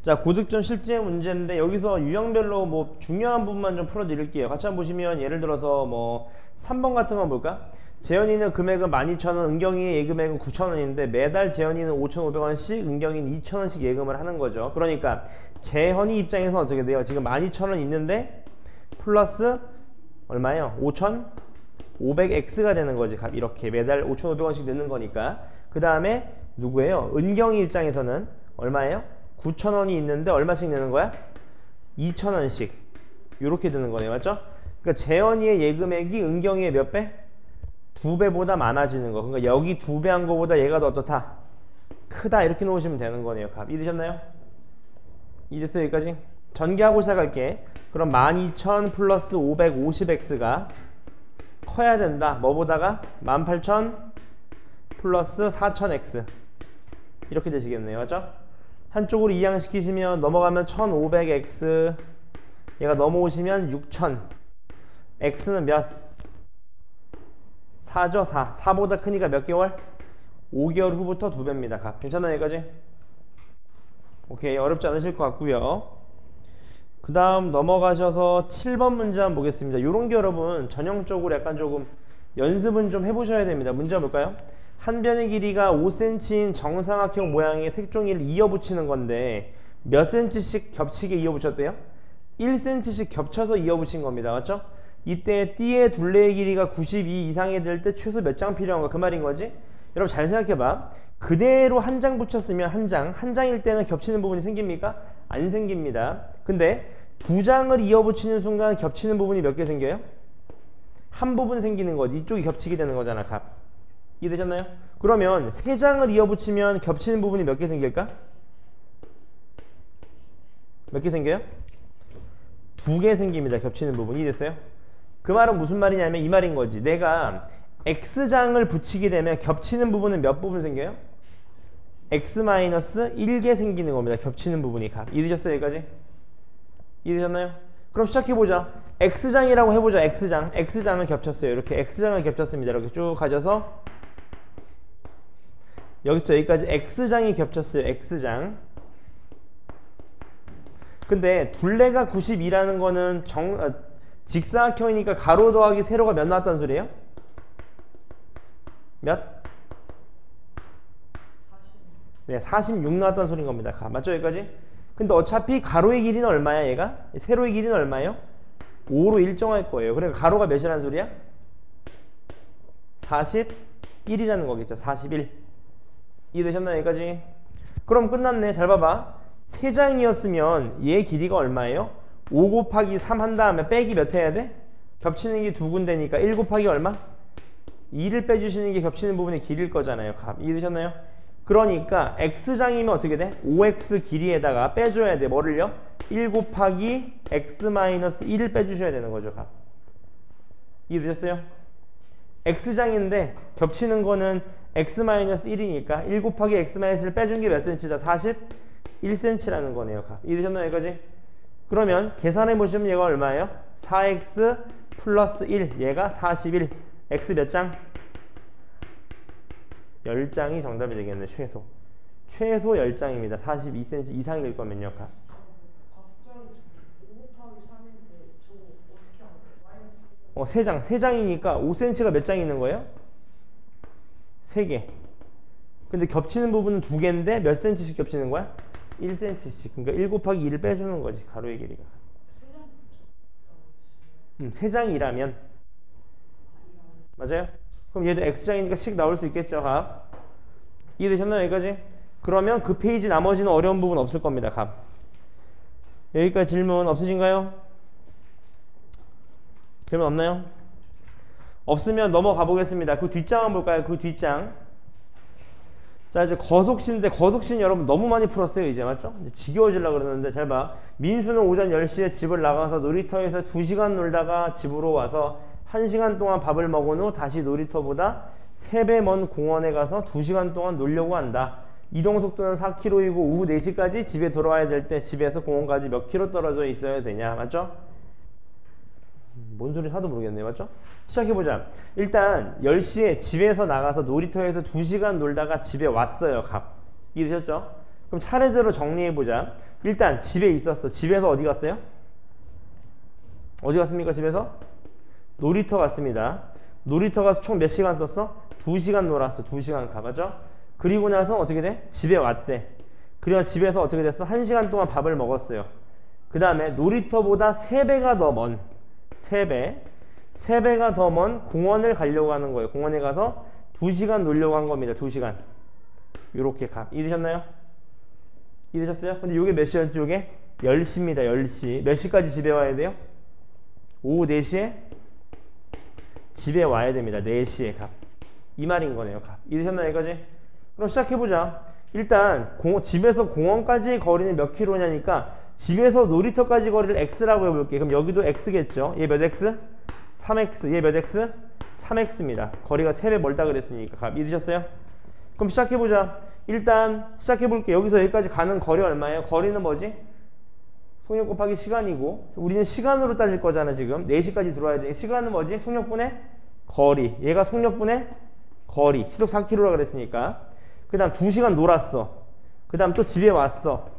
자, 고득점 실제 문제인데 여기서 유형별로 뭐 중요한 부분만 좀 풀어드릴게요. 같이 한번 보시면 예를 들어서 뭐 3번 같은 거 볼까? 재현이는 금액은 12,000원, 은경이의 예금액은 9,000원인데 매달 재현이는 5,500원씩, 은경이는 2,000원씩 예금을 하는 거죠. 그러니까 재현이 입장에서는 어떻게 돼요? 지금 12,000원 있는데 플러스 얼마예요? 5,500X가 되는 거지. 이렇게 매달 5,500원씩 넣는 거니까. 그 다음에 누구예요? 은경이 입장에서는 얼마예요? 9,000원이 있는데 얼마씩 내는 거야? 2,000원씩 이렇게 드는 거네요. 맞죠? 그러니까 재현이의 예금액이 은경이의 몇 배? 2배보다 많아지는 거. 그러니까 여기 2배 한 거보다 얘가 더 어떻다? 크다. 이렇게 놓으시면 되는 거네요. 값. 이해되셨나요? 이해됐어요? 여기까지? 전개하고 시작할게. 그럼 12,000 플러스 550X가 커야 된다. 뭐보다가? 18,000 플러스 4,000X 이렇게 되시겠네요. 맞죠? 한쪽으로 이항시키시면 넘어가면 1500X, 얘가 넘어오시면 6000. X는 몇? 4죠. 4보다 크니까 몇 개월? 5개월 후부터 2배입니다. 값. 괜찮나요? 여기까지? 오케이. 어렵지 않으실 것 같고요. 그 다음 넘어가셔서 7번 문제 한번 보겠습니다. 요런 게 여러분 전형적으로 약간 조금 연습은 좀 해보셔야 됩니다. 문제 볼까요? 한 변의 길이가 5cm인 정삼각형 모양의 색종이를 이어붙이는 건데 몇 cm씩 겹치게 이어붙였대요? 1cm씩 겹쳐서 이어붙인 겁니다. 맞죠? 이때 띠의 둘레의 길이가 92 이상이 될 때 최소 몇 장 필요한가 그 말인 거지? 여러분 잘 생각해봐. 그대로 한 장 붙였으면 한 장일 때는 겹치는 부분이 생깁니까? 안 생깁니다. 근데 두 장을 이어붙이는 순간 겹치는 부분이 몇 개 생겨요? 한 부분 생기는 거지. 이쪽이 겹치게 되는 거잖아. 값. 이해되셨나요? 그러면 세 장을 이어붙이면 겹치는 부분이 몇 개 생길까? 몇 개 생겨요? 2개 생깁니다. 겹치는 부분이. 이해됐어요? 그 말은 무슨 말이냐면 이 말인 거지. 내가 X장을 붙이게 되면 겹치는 부분은 몇 부분 생겨요? X-1개 생기는 겁니다. 겹치는 부분이. 이해되셨어요? 여기까지? 이해되셨나요? 그럼 시작해보자. X장이라고 해보자. X장을 겹쳤어요. 이렇게 X장을 겹쳤습니다. 이렇게 쭉 가져서 여기서 여기까지 X장이 겹쳤어요. X장. 근데 둘레가 92라는 거는 직사각형이니까 가로 더하기 세로가 몇 나왔다는 소리예요? 몇? 네, 46 나왔다는 소리인 겁니다. 맞죠? 여기까지? 근데 어차피 가로의 길이는 얼마야 얘가? 세로의 길이는 얼마예요? 5로 일정할 거예요. 그러니까 가로가 몇이라는 소리야? 41이라는 거겠죠. 41. 이해되셨나요? 여기까지? 그럼 끝났네. 잘 봐봐. 3장이었으면 얘 길이가 얼마예요? 5 곱하기 3 한 다음에 빼기 몇 해야 돼? 겹치는 게 두 군데니까 1 곱하기 얼마? 2를 빼주시는 게 겹치는 부분의 길이일 거잖아요. 값. 이해되셨나요? 그러니까 X장이면 어떻게 돼? 5X 길이에다가 빼줘야 돼. 뭐를요? 1 곱하기 X-1을 빼주셔야 되는 거죠. 값. 이해되셨어요? X장인데 겹치는 거는 X-1이니까 1 곱하기 X-1을 빼준 게 몇 cm다? 41cm라는 거네요. 값. 이해되셨나요? 여기까지? 그러면 계산해 보시면 얘가 얼마예요? 4X 플러스 1. 얘가 41. X 몇 장? 10장이 정답이 되겠네. 최소 10장입니다. 42cm 이상일 거면요. 값. 세 장. 3장이니까 5cm가 몇 장 있는 거예요? 3개. 근데 겹치는 부분은 2개인데 몇 cm씩 겹치는 거야? 1cm씩. 그러니까 1 곱하기 2를 빼주는 거지. 가로의 길이가. 3장이라면. 맞아요? 그럼 얘도 X장이니까 씩 나올 수 있겠죠. 값. 이해되셨나요? 여기까지? 그러면 그 페이지 나머지는 어려운 부분 없을 겁니다. 값. 여기까지 질문 없으신가요? 질문 없나요? 없으면 넘어가 보겠습니다. 그 뒷장 한번 볼까요? 그 뒷장. 자, 이제 거속신인데 거속신 여러분 너무 많이 풀었어요. 이제 맞죠? 이제 지겨워지려고 그러는데 잘 봐. 민수는 오전 10시에 집을 나가서 놀이터에서 2시간 놀다가 집으로 와서 1시간 동안 밥을 먹은 후 다시 놀이터보다 3배 먼 공원에 가서 2시간 동안 놀려고 한다. 이동 속도는 4km이고 오후 4시까지 집에 돌아와야 될 때 집에서 공원까지 몇 킬로 떨어져 있어야 되냐. 맞죠? 뭔 소리인지 하도 모르겠네요. 맞죠? 시작해보자. 일단 10시에 집에서 나가서 놀이터에서 2시간 놀다가 집에 왔어요. 값. 이해되셨죠? 그럼 차례대로 정리해보자. 일단 집에 있었어. 집에서 어디 갔어요? 어디 갔습니까? 집에서? 놀이터 갔습니다. 놀이터 가서 총 몇 시간 썼어? 2시간 놀았어. 2시간 가봤죠? 그리고 나서 어떻게 돼? 집에 왔대. 그리고 집에서 어떻게 됐어? 1시간 동안 밥을 먹었어요. 그 다음에 놀이터보다 3배가 더 먼 3배가 더 먼 공원을 가려고 하는 거예요. 공원에 가서 2시간 놀려고 한 겁니다. 2시간. 요렇게 가. 이해되셨나요? 이해되셨어요? 근데 요게 몇 시였죠? 요게 10시입니다. 10시. 몇 시까지 집에 와야 돼요? 오후 4시에 집에 와야 됩니다. 4시에 가. 이 말인 거네요. 가. 이해되셨나요? 여기까지? 그럼 시작해보자. 일단 집에서 공원까지의 거리는 몇 킬로냐니까 집에서 놀이터까지 거리를 x라고 해볼게. 그럼 여기도 x겠죠. 얘 몇 x? 3x. 얘 몇 x? 3x입니다. 거리가 3배 멀다 그랬으니까. 값 이해되셨어요? 그럼 시작해보자. 일단 시작해볼게. 여기서 여기까지 가는 거리 얼마예요? 거리는 뭐지? 속력 곱하기 시간이고 우리는 시간으로 따질 거잖아. 지금 4시까지 들어와야 돼. 시간은 뭐지? 속력분의 거리. 얘가 속력분의 거리. 시속 4km라 그랬으니까. 그 다음 2시간 놀았어. 그 다음 또 집에 왔어.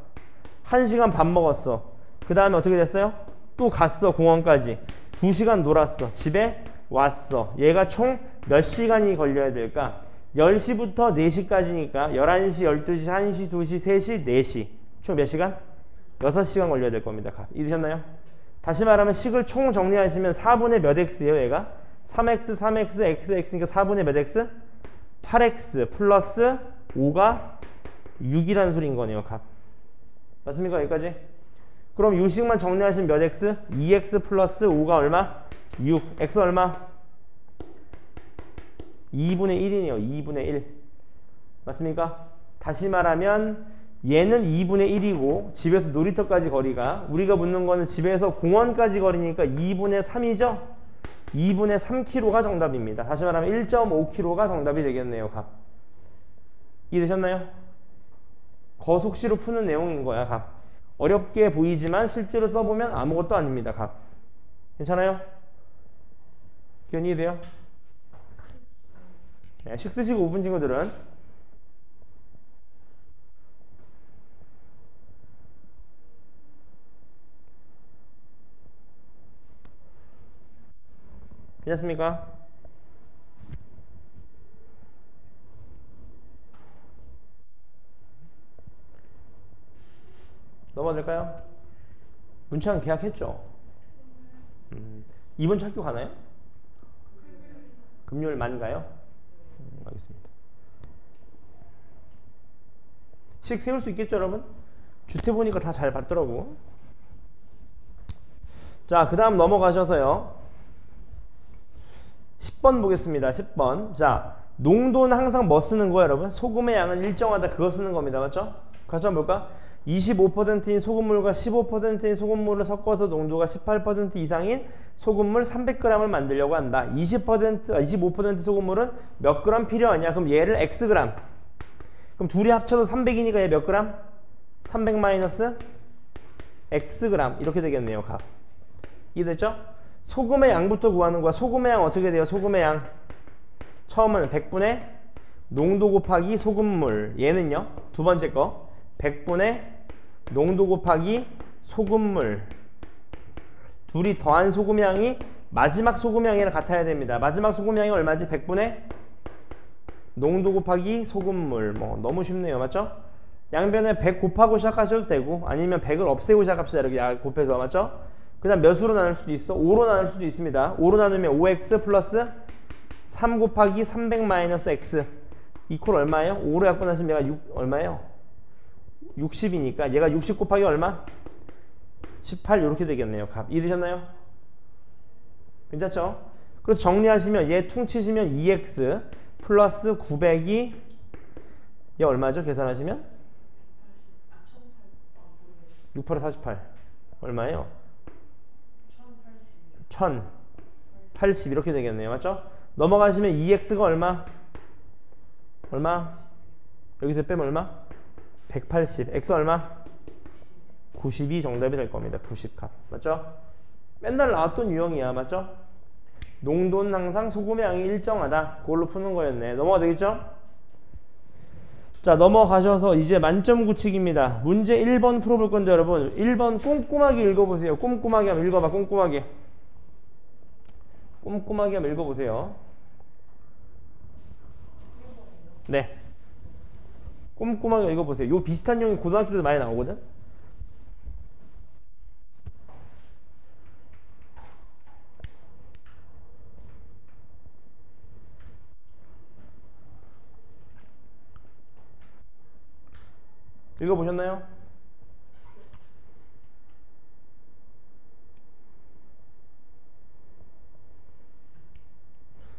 1시간 밥 먹었어. 그 다음에 어떻게 됐어요? 또 갔어. 공원까지 2시간 놀았어. 집에 왔어. 얘가 총 몇 시간이 걸려야 될까? 10시부터 4시까지니까 11시, 12시, 1시, 2시, 3시, 4시 총 몇 시간? 6시간 걸려야 될 겁니다. 이해되셨나요? 다시 말하면 식을 총 정리하시면 4분의 몇 x예요? 얘가 3x, 3x, x, x니까 4분의 몇 x? 8x 플러스 5가 6이라는 소리인 거네요. 값. 맞습니까? 여기까지? 그럼 요 식만 정리하시면 몇 x? 2x 플러스 5가 얼마? 6. x 얼마? 2분의 1이네요. 2분의 1. 맞습니까? 다시 말하면 얘는 2분의 1이고 집에서 놀이터까지 거리가 우리가 묻는 거는 집에서 공원까지 거리니까 2분의 3이죠? 2분의 3km가 정답입니다. 다시 말하면 1.5km가 정답이 되겠네요. 값. 이해되셨나요? 거속시로 푸는 내용인 거야. 값. 어렵게 보이지만 실제로 써보면 아무것도 아닙니다. 값. 괜찮아요? 기억이 돼요? 네, 식 쓰시고 5분 친구들은 괜찮습니까? 넘어가 될까요? 문창 계약했죠? 이번 주 학교 가나요? 금요일만 가요? 알겠습니다. 식 세울 수 있겠죠, 여러분? 주태 보니까 다 잘 봤더라고. 자, 그 다음 넘어가셔서요. 10번 보겠습니다. 10번. 자, 농도는 항상 뭐 쓰는 거예요, 여러분? 소금의 양은 일정하다. 그거 쓰는 겁니다. 맞죠? 같이 한번 볼까? 25%인 소금물과 15%인 소금물을 섞어서 농도가 18% 이상인 소금물 300g을 만들려고 한다. 25% 소금물은 몇 그램 필요하냐? 그럼 얘를 xg. 그럼 둘이 합쳐서 300이니까 얘 몇 그램? 300 마이너스 xg. 이렇게 되겠네요. 값. 이해됐죠? 소금의 양부터 구하는 거야. 소금의 양 어떻게 돼요? 소금의 양. 처음은 100분의 농도 곱하기 소금물. 얘는요. 두 번째 거. 100분의 농도 곱하기 소금물. 둘이 더한 소금량이 마지막 소금량이랑 같아야 됩니다. 마지막 소금량이 얼마지? 100분의 농도 곱하기 소금물. 뭐 너무 쉽네요. 맞죠? 양변에 100 곱하고 시작하셔도 되고 아니면 100을 없애고 시작합시다. 이렇게 곱해서. 맞죠? 그 다음 몇으로 나눌 수도 있어? 5로 나눌 수도 있습니다. 5로 나누면 5x 플러스 3 곱하기 300 마이너스 x 이퀄 얼마예요? 5로 약분하시면 얘가 6 얼마예요? 60이니까 얘가 60 곱하기 얼마? 18 이렇게 되겠네요. 값. 이해되셨나요? 괜찮죠? 그래서 정리하시면 얘 퉁치시면 2x 플러스 900이 얘 얼마죠? 계산하시면 6, 8에 48 얼마예요? 1080 이렇게 되겠네요. 맞죠? 넘어가시면 2x가 얼마? 얼마? 여기서 빼면 얼마? 180. x 얼마? 92 정답이 될 겁니다. 90 값. 맞죠? 맨날 나왔던 유형이야. 맞죠? 농도는 항상 소금의 양이 일정하다. 그걸로 푸는 거였네. 넘어가 되겠죠? 자, 넘어가셔서 이제 만점 구치기입니다. 문제 1번 풀어볼 건데 여러분 1번 꼼꼼하게 읽어보세요. 꼼꼼하게 한번 읽어봐. 꼼꼼하게 한번 읽어보세요. 네, 꼼꼼하게 읽어보세요. 요 비슷한 용이 고등학교 때도 많이 나오거든. 읽어보셨나요?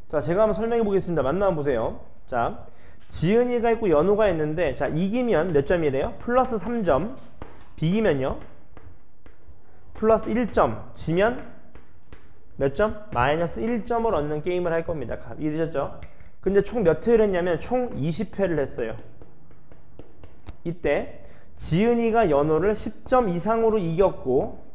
자, 제가 한번 설명해 보겠습니다. 만나면 보세요. 자, 지은이가 있고 연호가 있는데, 자, 이기면 몇 점이래요? 플러스 3점. 비기면요? 플러스 1점. 지면 몇 점? 마이너스 1점을 얻는 게임을 할 겁니다. 이해되셨죠? 근데 총 몇 회를 했냐면 총 20회를 했어요. 이때 지은이가 연호를 10점 이상으로 이겼고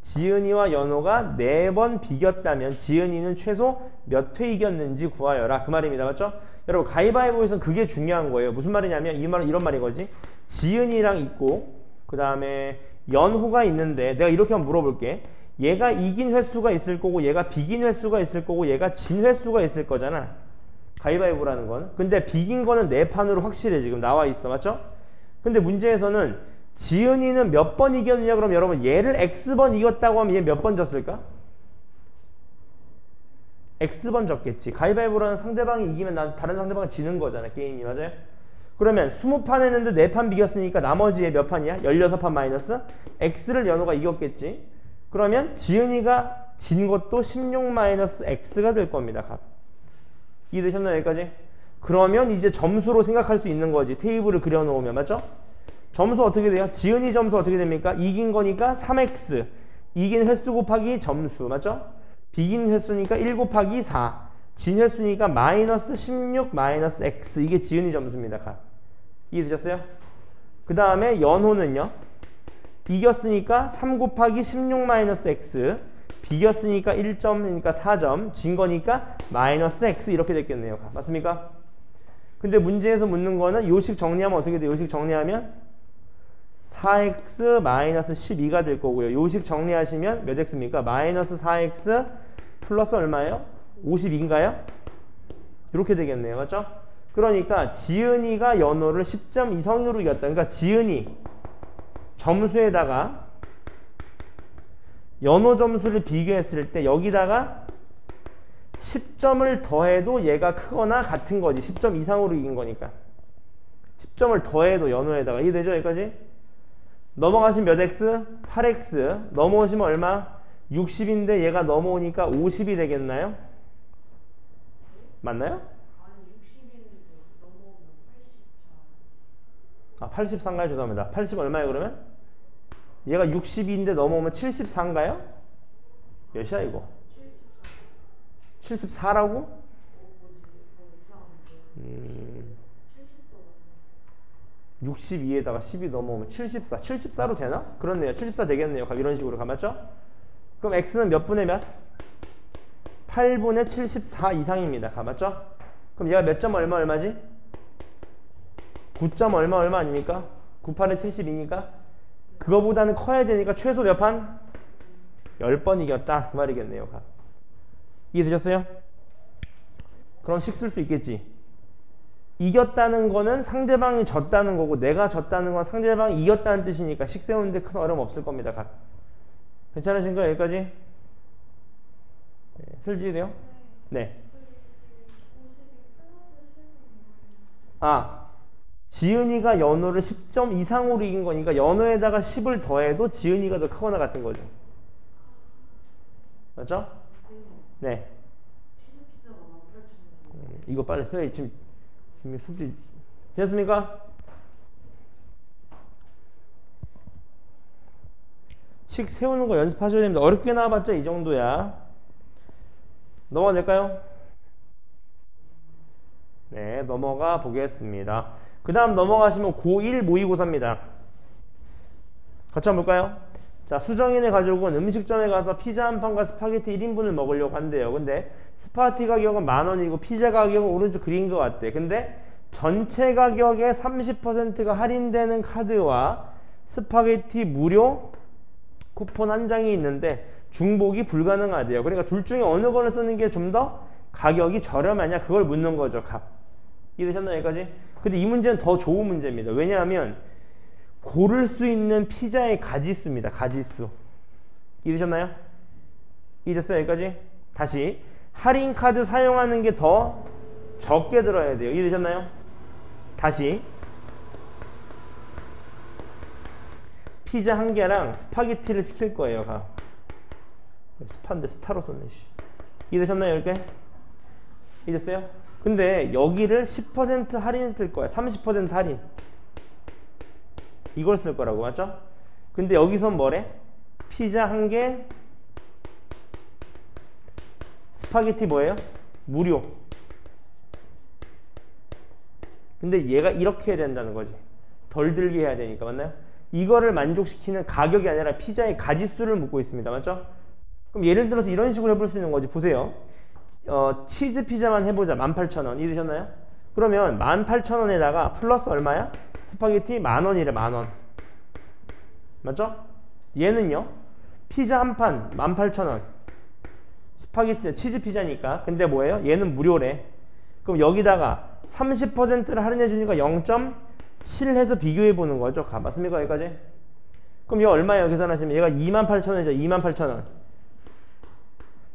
지은이와 연호가 4번 비겼다면 지은이는 최소 몇 회 이겼는지 구하여라. 그 말입니다. 맞죠? 여러분 가위바위보에서는 그게 중요한 거예요. 무슨 말이냐면 이 말은 이런 말이거지. 지은이랑 있고 그 다음에 연호가 있는데 내가 이렇게 한번 물어볼게. 얘가 이긴 횟수가 있을 거고 얘가 비긴 횟수가 있을 거고 얘가 진 횟수가 있을 거잖아. 가위바위보라는 거는. 근데 비긴 거는 4판으로 확실해. 지금 나와 있어. 맞죠? 근데 문제에서는 지은이는 몇 번 이겼느냐. 그럼 여러분 얘를 X번 이겼다고 하면 얘 몇 번 졌을까? X번 졌겠지. 가위바위보라는 상대방이 이기면 다른 상대방은 지는 거잖아. 게임이. 맞아요? 그러면 20판 했는데 4판 비겼으니까 나머지 얘 몇 판이야? 16판 마이너스 X를 연호가 이겼겠지. 그러면 지은이가 진 것도 16 마이너스 X가 될 겁니다. 값. 이해되셨나요? 여기까지? 그러면 이제 점수로 생각할 수 있는 거지. 테이블을 그려놓으면. 맞죠? 점수 어떻게 돼요? 지은이 점수 어떻게 됩니까? 이긴 거니까 3x. 이긴 횟수 곱하기 점수. 맞죠? 비긴 횟수니까 1 곱하기 4. 진 횟수니까 마이너스 16 마이너스 x. 이게 지은이 점수입니다. 이해되셨어요? 그 다음에 연호는요. 이겼으니까 3 곱하기 16 마이너스 x. 비겼으니까 1점이니까 4점. 진 거니까 마이너스 x. 이렇게 됐겠네요. 맞습니까? 근데 문제에서 묻는 거는 요식 정리하면 어떻게 돼요? 요식 정리하면 4x 마이너스 12가 될 거고요. 요식 정리하시면 몇 x입니까? 마이너스 4x 플러스 얼마예요? 52인가요? 이렇게 되겠네요. 맞죠? 그러니까 지은이가 연호를 10점 이상으로 이겼다. 그러니까 지은이 점수에다가 연호 점수를 비교했을 때 여기다가 10점을 더해도 얘가 크거나 같은 거지. 10점 이상으로 이긴 거니까. 10점을 더해도 연호에다가. 이해되죠? 여기까지? 넘어가시면 몇 x? 8x. 넘어오시면 얼마? 60인데 얘가 넘어오니까 50이 되겠나요? 맞나요? 아, 84인가요? 죄송합니다. 80 얼마예요 그러면? 얘가 62인데 넘어오면 74인가요? 몇이야 이거? 74라고? 62에다가 10이 넘어오면 74. 74로 되나? 그렇네요. 74 되겠네요. 이런 식으로 가맞죠? 그럼 x는 몇 분의 몇? 8분의 74 이상입니다. 가맞죠? 그럼 얘가 몇 점 얼마지? 9점 얼마 아닙니까? 9판에 72니까 그거보다는 커야 되니까 최소 몇 판? 10번 이겼다. 그 말이겠네요. 이해되셨어요? 그럼 식 쓸 수 있겠지. 이겼다는 거는 상대방이 졌다는 거고 내가 졌다는 건 상대방이 이겼다는 뜻이니까 식 세우는데 큰 어려움 없을 겁니다. 괜찮으신가요? 여기까지? 네, 슬지돼요? 네. 아, 지은이가 연호를 10점 이상으로 이긴 거니까 연호에다가 10을 더해도 지은이가 더 크거나 같은 거죠. 맞죠? 네. 이거 빨리 써야 지금 숙제 됐습니까? 식 세우는 거 연습하셔야 됩니다. 어렵게 나와봤자 이 정도야. 넘어가 될까요? 네, 넘어가 보겠습니다. 그 다음 넘어가시면 고1 모의고사입니다. 같이 한번 볼까요? 자, 수정이네 가족은 음식점에 가서 피자 한 판과 스파게티 1인분을 먹으려고 한대요. 근데 스파게티 가격은 10,000원이고 피자 가격은 오른쪽 그린 것 같대. 근데 전체 가격의 30%가 할인되는 카드와 스파게티 무료 쿠폰 한 장이 있는데 중복이 불가능하대요. 그러니까 둘 중에 어느 거를 쓰는 게 좀 더 가격이 저렴하냐 그걸 묻는 거죠. 값. 이해되셨나요? 여기까지? 근데 이 문제는 더 좋은 문제입니다. 왜냐하면 고를 수 있는 피자의 가지수입니다. 가지수. 이해되셨나요? 이해됐어요? 여기까지? 다시 할인 카드 사용하는 게 더 적게 들어야 돼요. 이해되셨나요? 다시 피자 한 개랑 스파게티를 시킬 거예요. 가. 스파인데 스타로 썼네. 이해되셨나요? 이렇게? 이해됐어요? 근데 여기를 10% 할인 쓸 거야. 30% 할인. 이걸 쓸 거라고. 맞죠? 근데 여기선 뭐래? 피자 한 개, 스파게티 뭐예요? 무료. 근데 얘가 이렇게 해야 된다는 거지. 덜 들게 해야 되니까. 맞나요? 이거를 만족시키는 가격이 아니라 피자의 가지수를 묻고 있습니다. 맞죠? 그럼 예를 들어서 이런 식으로 해볼 수 있는 거지. 보세요. 치즈 피자만 해보자. 18,000원. 이해되셨나요? 그러면 18,000원에다가 플러스 얼마야? 스파게티 10,000원이래. 10,000원. 맞죠? 얘는요. 피자 한 판 18,000원. 스파게티 치즈 피자니까. 근데 뭐예요? 얘는 무료래. 그럼 여기다가 30%를 할인해 주니까 0.7 해서 비교해 보는 거죠. 맞습니까? 여기까지? 그럼 얘 얼마예요? 계산하시면 얘가 28,000원이죠. 28,000원.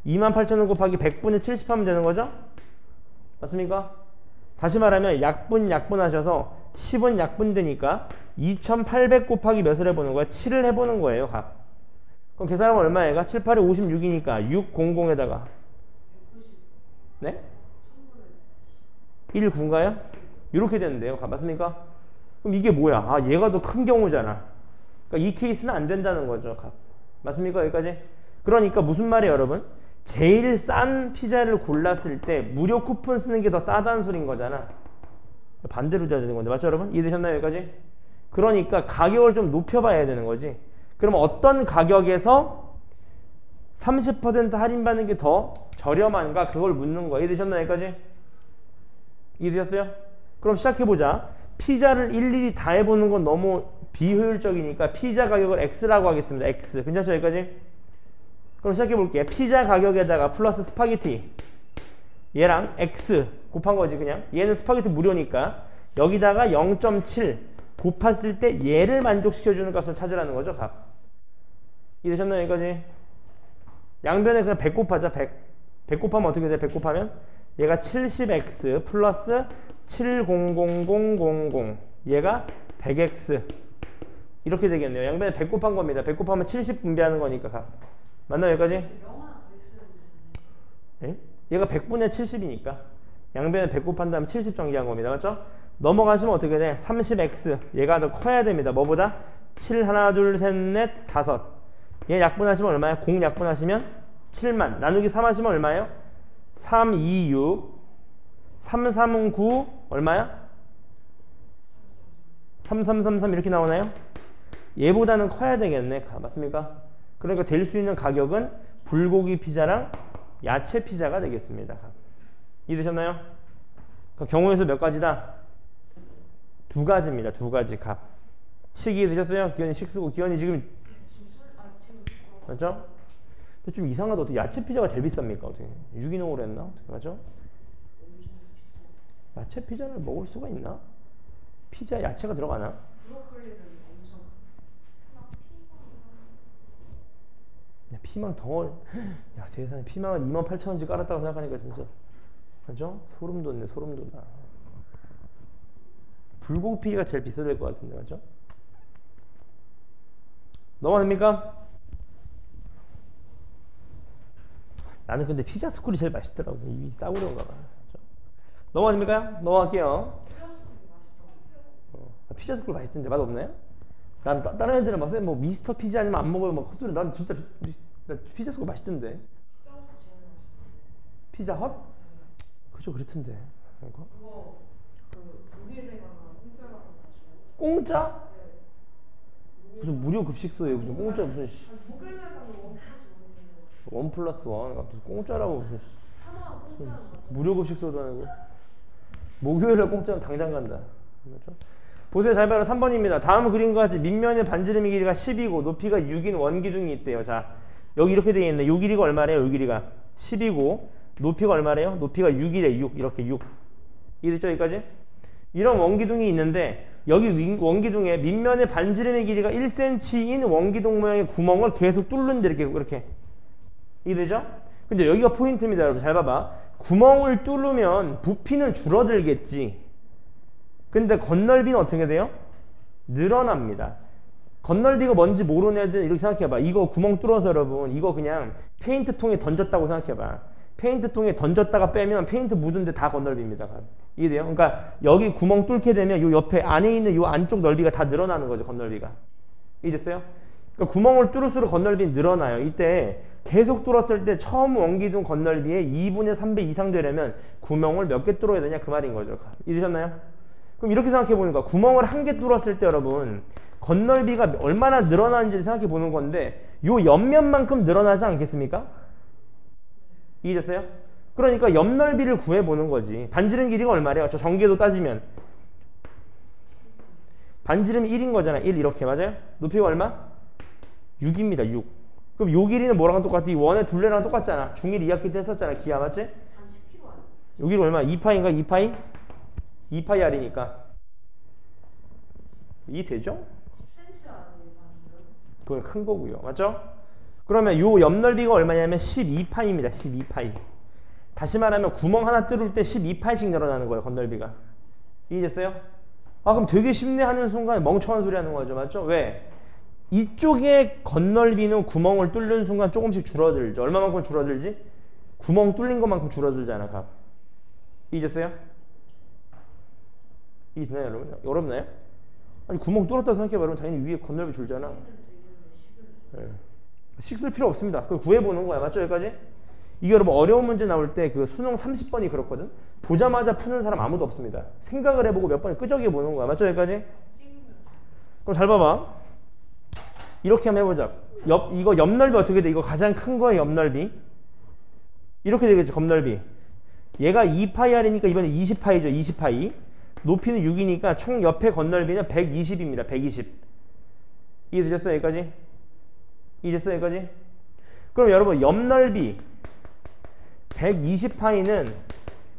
28,000원 곱하기 100분의 70 하면 되는 거죠? 맞습니까? 다시 말하면 약분 하셔서 10은 약분되니까 2,800 곱하기 몇을 해보는 거야? 7을 해보는 거예요. 값. 그럼 계산하면 얼마예요? 7, 8에 56이니까 600에다가 네? 1, 9인가요? 이렇게 되는데요. 맞습니까? 그럼 이게 뭐야? 아, 얘가 더 큰 경우잖아. 그러니까 이 케이스는 안 된다는 거죠. 맞습니까? 여기까지? 그러니까 무슨 말이에요, 여러분? 제일 싼 피자를 골랐을 때 무료 쿠폰 쓰는 게 더 싸다는 소린 거잖아. 반대로 돼야 되는 건데. 맞죠, 여러분? 이해되셨나요? 여기까지? 그러니까 가격을 좀 높여봐야 되는 거지. 그럼 어떤 가격에서 30% 할인받는 게 더 저렴한가? 그걸 묻는 거예요. 이해되셨나요? 여기까지? 이해되셨어요? 그럼 시작해보자. 피자를 일일이 다 해보는 건 너무 비효율적이니까 피자 가격을 X라고 하겠습니다. X. 괜찮죠? 여기까지? 그럼 시작해볼게요. 피자 가격에다가 플러스 스파게티 얘랑 X 곱한 거지 그냥. 얘는 스파게티 무료니까 여기다가 0.7 곱했을 때 얘를 만족시켜주는 값을 찾으라는 거죠. 값. 이해되셨나요? 여기까지? 양변에 그냥 100 곱하자. 100 곱하면 어떻게 돼? 100 곱하면 얘가 70x 플러스 700000 얘가 100x 이렇게 되겠네요. 양변에 100 곱한 겁니다. 100 곱하면 70 분배하는 거니까 값. 맞나요? 여기까지? 예? 얘가 100분의 70이니까 양변에 100 곱한 다음에 70 전개한 겁니다. 맞죠? 넘어가시면 어떻게 돼? 30x 얘가 더 커야 됩니다. 뭐보다? 7 하나 둘 셋 넷 다섯. 얘 약분하시면 얼마예요? 공 약분하시면 7만 나누기 3 하시면 얼마예요? 3, 2, 6 3, 3은 9 얼마야? 3, 3, 3, 3 이렇게 나오나요? 얘보다는 커야 되겠네. 맞습니까? 그러니까 될 수 있는 가격은 불고기 피자랑 야채 피자가 되겠습니다. 이해되셨나요? 그러니까 경우에서 몇 가지다? 두 가지입니다. 두 가지 값. 식 이해되셨어요? 기현이 식 쓰고 기현이 지금 맞죠? 근데 좀 이상하다. 어떻게 야채 피자가 제일 비쌉니까? 어떻게 유기농으로 했나? 어떻게 맞죠? 야채 피자를 먹을 수가 있나? 피자 야채가 들어가나? 야, 피망 덩어리. 야, 세상에 피망을 28,000원씩 깔았다고 생각하니까 진짜 맞죠? 소름 돋네. 소름 돋아. 불고기 피자가 제일 비싸질 것 같은데 맞죠? 넘어갑니까? 나는 근데 피자 스쿨이 제일 맛있더라고. 입이 싸구려인가 봐. 넘어갑니까? 넘어갈게요. 피자 스쿨 맛있던데 맛없나요? 난 다른 애들은 막 뭐 미스터 피자 아니면 안 먹어요. 막 헛소리. 난 진짜 피자 스쿨 맛있던데. 피자 헛? 그죠 그렇던데. 그거 공짜? 무슨 무료 급식소예요. 무슨 공짜 무슨 원 플러스 원 무슨 공짜라고 무슨 무료 급식소도 아니고. 목요일에 공짜면 당장 간다. 그렇죠? 보세요. 잘 봐라. 3번입니다. 다음 그림과 같이 밑면의 반지름의 길이가 10이고 높이가 6인 원기둥이 있대요. 자, 여기 이렇게 되어 있네. 요 길이가 얼마래요? 요 길이가 10이고 높이가 얼마래요? 높이가 6이래. 6. 이렇게 6. 이해됐죠? 여기까지? 이런 원기둥이 있는데 여기 원기둥에 밑면의 반지름의 길이가 1cm인 원기둥 모양의 구멍을 계속 뚫는데 이렇게. 이해되죠? 근데 여기가 포인트입니다. 여러분 잘 봐봐. 구멍을 뚫으면 부피는 줄어들겠지. 근데 건널비는 어떻게 돼요? 늘어납니다. 건널비가 뭔지 모르는 애들 이렇게 생각해봐. 이거 구멍 뚫어서 여러분 이거 그냥 페인트통에 던졌다고 생각해봐. 페인트통에 던졌다가 빼면 페인트 묻은데 다 건널비입니다. 이해돼요? 그러니까 여기 구멍 뚫게 되면 요 옆에 안에 있는 요 안쪽 넓이가 다 늘어나는 거죠. 건널비가. 이해됐어요? 그러니까 구멍을 뚫을수록 건널비는 늘어나요. 이때 계속 뚫었을 때 처음 원기둥 건널비의 2분의 3배 이상 되려면 구멍을 몇 개 뚫어야 되냐 그 말인 거죠. 이해되셨나요? 그럼 이렇게 생각해 보니까 구멍을 한 개 뚫었을 때 여러분 건널비가 얼마나 늘어나는지 생각해 보는 건데 요 옆면만큼 늘어나지 않겠습니까? 이해됐어요? 그러니까 옆넓이를 구해 보는 거지. 반지름 길이가 얼마래요? 저 전개도 따지면 반지름이 1인 거잖아. 1 이렇게 맞아요? 높이가 얼마? 6입니다. 6. 그럼 요 길이는 뭐랑 똑같아? 이 원의 둘레랑 똑같잖아. 중1 2학기 때 했었잖아. 기하 맞지? 요 길이 얼마? 2파이인가? 2파이? 2파이 R이니까 이 되죠? 그건 큰 거고요. 맞죠? 그러면 요 옆넓이가 얼마냐면 12파이입니다. 12파이. 다시 말하면 구멍 하나 뚫을 때 12파이씩 늘어나는 거예요. 건널비가. 이해됐어요? 아 그럼 되게 쉽네 하는 순간 멍청한 소리 하는 거죠. 맞죠? 왜? 이쪽에 건널비는 구멍을 뚫는 순간 조금씩 줄어들죠. 얼마만큼 줄어들지? 구멍 뚫린 것만큼 줄어들잖아. 값. 이해됐어요? 이해되나요 여러분? 어렵나요? 아니 구멍 뚫었다 생각해봐. 그러면 당연히 위에 건널비 줄잖아. 네. 식 쓸 필요 없습니다. 그걸 구해보는 거야. 맞죠? 여기까지? 이게 여러분 어려운 문제 나올 때 그 수능 30번이 그렇거든? 보자마자 푸는 사람 아무도 없습니다. 생각을 해보고 몇 번을 끄적여 보는 거야. 맞죠? 여기까지? 그럼 잘 봐봐. 이렇게 한번 해보자. 이거 옆넓이 어떻게 돼? 이거 가장 큰 거의 옆넓이. 이렇게 되겠죠. 겁넓이. 얘가 2파이 R이니까 이번에 20파이죠. 20파이. 높이는 6이니까 총 옆에 건널비는 120입니다. 120. 이해되셨어요? 여기까지? 이해됐어요? 여기까지? 그럼 여러분 옆넓이 120파이는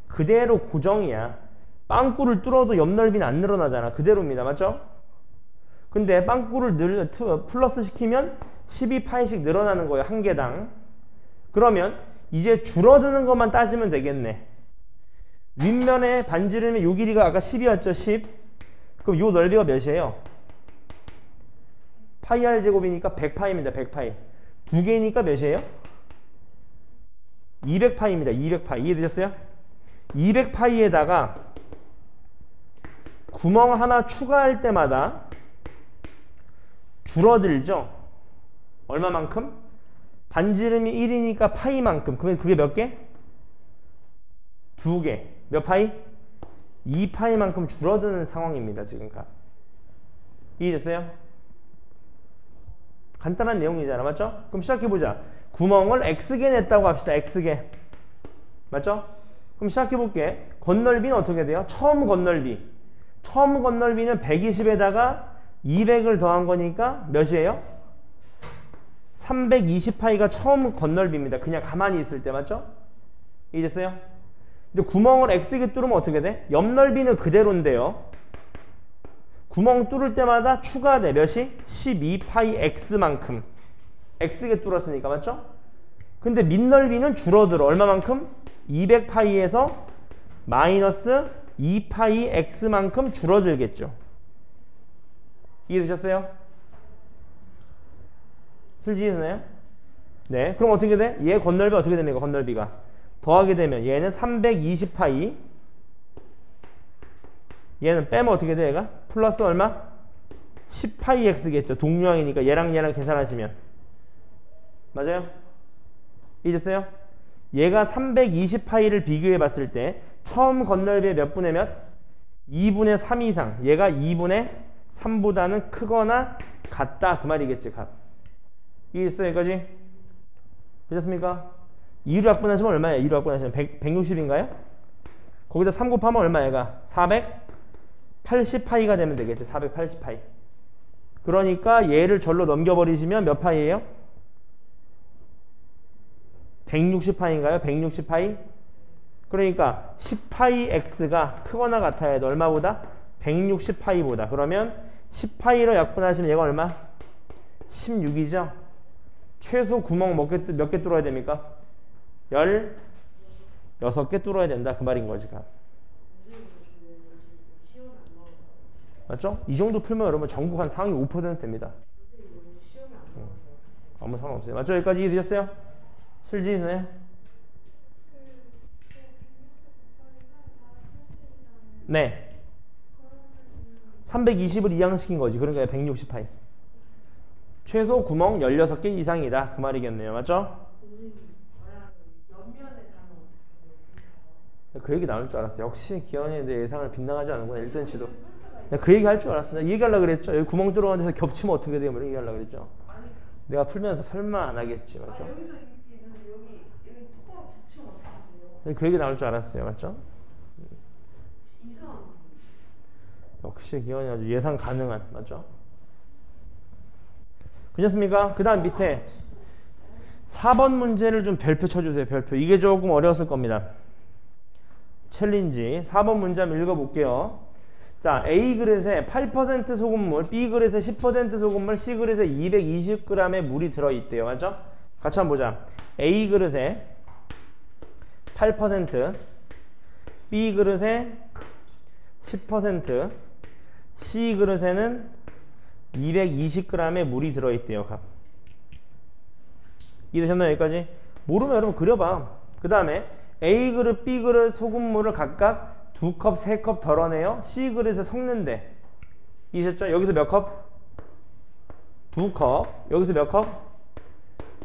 그대로 고정이야. 빵꾸를 뚫어도 옆넓이는 안 늘어나잖아. 그대로입니다. 맞죠? 근데 빵꾸를 플러스 시키면 12파이씩 늘어나는 거예요. 한 개당. 그러면 이제 줄어드는 것만 따지면 되겠네. 윗면의 반지름의 요 길이가 아까 10이었죠. 10. 그럼 요 넓이가 몇이에요? 파이 r 제곱이니까 100파이입니다. 100파이. 두 개니까 몇이에요? 200파이입니다. 200파이. 이해되셨어요? 200파이에다가 구멍 하나 추가할 때마다 줄어들죠? 얼마만큼? 반지름이 1이니까 파이만큼. 그러면 그게 몇 개? 두 개. 몇 파이? 2파이만큼 줄어드는 상황입니다. 지금 값. 이해됐어요? 간단한 내용이잖아. 맞죠? 그럼 시작해보자. 구멍을 X개 냈다고 합시다. X개. 맞죠? 그럼 시작해볼게. 건널비는 어떻게 돼요? 처음 건널비. 처음 건널비는 120에다가 200을 더한 거니까 몇이에요? 320파이가 처음 건널비입니다. 그냥 가만히 있을 때. 맞죠? 이해됐어요? 근데 구멍을 X개 뚫으면 어떻게 돼? 옆넓이는 그대로인데요. 구멍 뚫을 때마다 추가돼. 몇이? 12파이 X만큼. X개 뚫었으니까. 맞죠? 근데 밑넓이는 줄어들어. 얼마만큼? 200파이에서 마이너스 2파이 X만큼 줄어들겠죠. 이해되셨어요? 슬지셨나요? 네. 그럼 어떻게 돼? 얘 건널비 어떻게 됩니까? 건널비가. 더하게 되면 얘는 320파이. 얘는 빼면 어떻게 돼? 얘가? 플러스 얼마? 10파이 X겠죠. 동류항이니까 얘랑 계산하시면. 맞아요? 이해됐어요? 얘가 320파이를 비교해 봤을 때 처음 건널비의 몇 분의 몇? 2분의 3 이상. 얘가 2분의 3보다는 크거나 같다. 그 말이겠지. 값. 이해됐어요? 여기까지? 되셨습니까? 2로 약분하시면 얼마예요? 2로 약분하시면 160인가요? 거기다 3 곱하면 얼마 얘가? 480파이가 되면 되겠지. 480파이. 그러니까 얘를 절로 넘겨버리시면 몇 파이예요? 160파이인가요? 160파이? 그러니까 10파이 x가 크거나 같아야 돼. 얼마보다? 160파이보다. 그러면 10파이로 약분하시면 얘가 얼마? 16이죠? 최소 구멍 몇 개 뚫어야 됩니까? 16개 뚫어야 된다. 그 말인 거지. 맞죠? 이 정도 풀면 여러분 전국 한 상위 5% 됩니다. 아무 상관없어요. 맞죠? 여기까지 이해되셨어요? 실지이네. 네. 320을 이항시킨 거지. 그러니까 160파이. 최소 구멍 16개 이상이다. 그 말이겠네요. 맞죠? 그 얘기 나올 줄 알았어. 역시 기현이 내 예상을 빗나가지 않는구나. 1cm도. 그 얘기 할 줄 알았어. 이 얘기하려고 그랬죠. 여기 구멍 뚫어가는 데서 겹치면 어떻게 돼요? 뭐 이렇게 얘기하려고 그랬죠. 내가 풀면서 설마 안 하겠지. 맞죠? 여기서 여기 뚜껑 겹치면 어떻게 돼요? 그 얘기 나올 줄 알았어요. 맞죠? 역시 기현이 아주 예상 가능한. 맞죠? 괜찮습니까? 그 다음 밑에 4번 문제를 좀 별표 쳐주세요. 별표. 이게 조금 어려웠을 겁니다. 챌린지 4번 문제 한번 읽어볼게요. 자, A 그릇에 8% 소금물, B 그릇에 10% 소금물, C 그릇에 220g의 물이 들어있대요. 맞죠? 같이 한번 보자. A 그릇에 8%, B 그릇에 10%, C 그릇에는 220g의 물이 들어있대요. 이해되셨나요? 여기까지? 모르면 여러분 그려봐. 그 다음에 A 그릇, B 그릇 소금물을 각각 2컵, 3컵 덜어내요. C 그릇에 섞는데. 이해하셨죠? 여기서 몇 컵? 2컵. 여기서 몇 컵?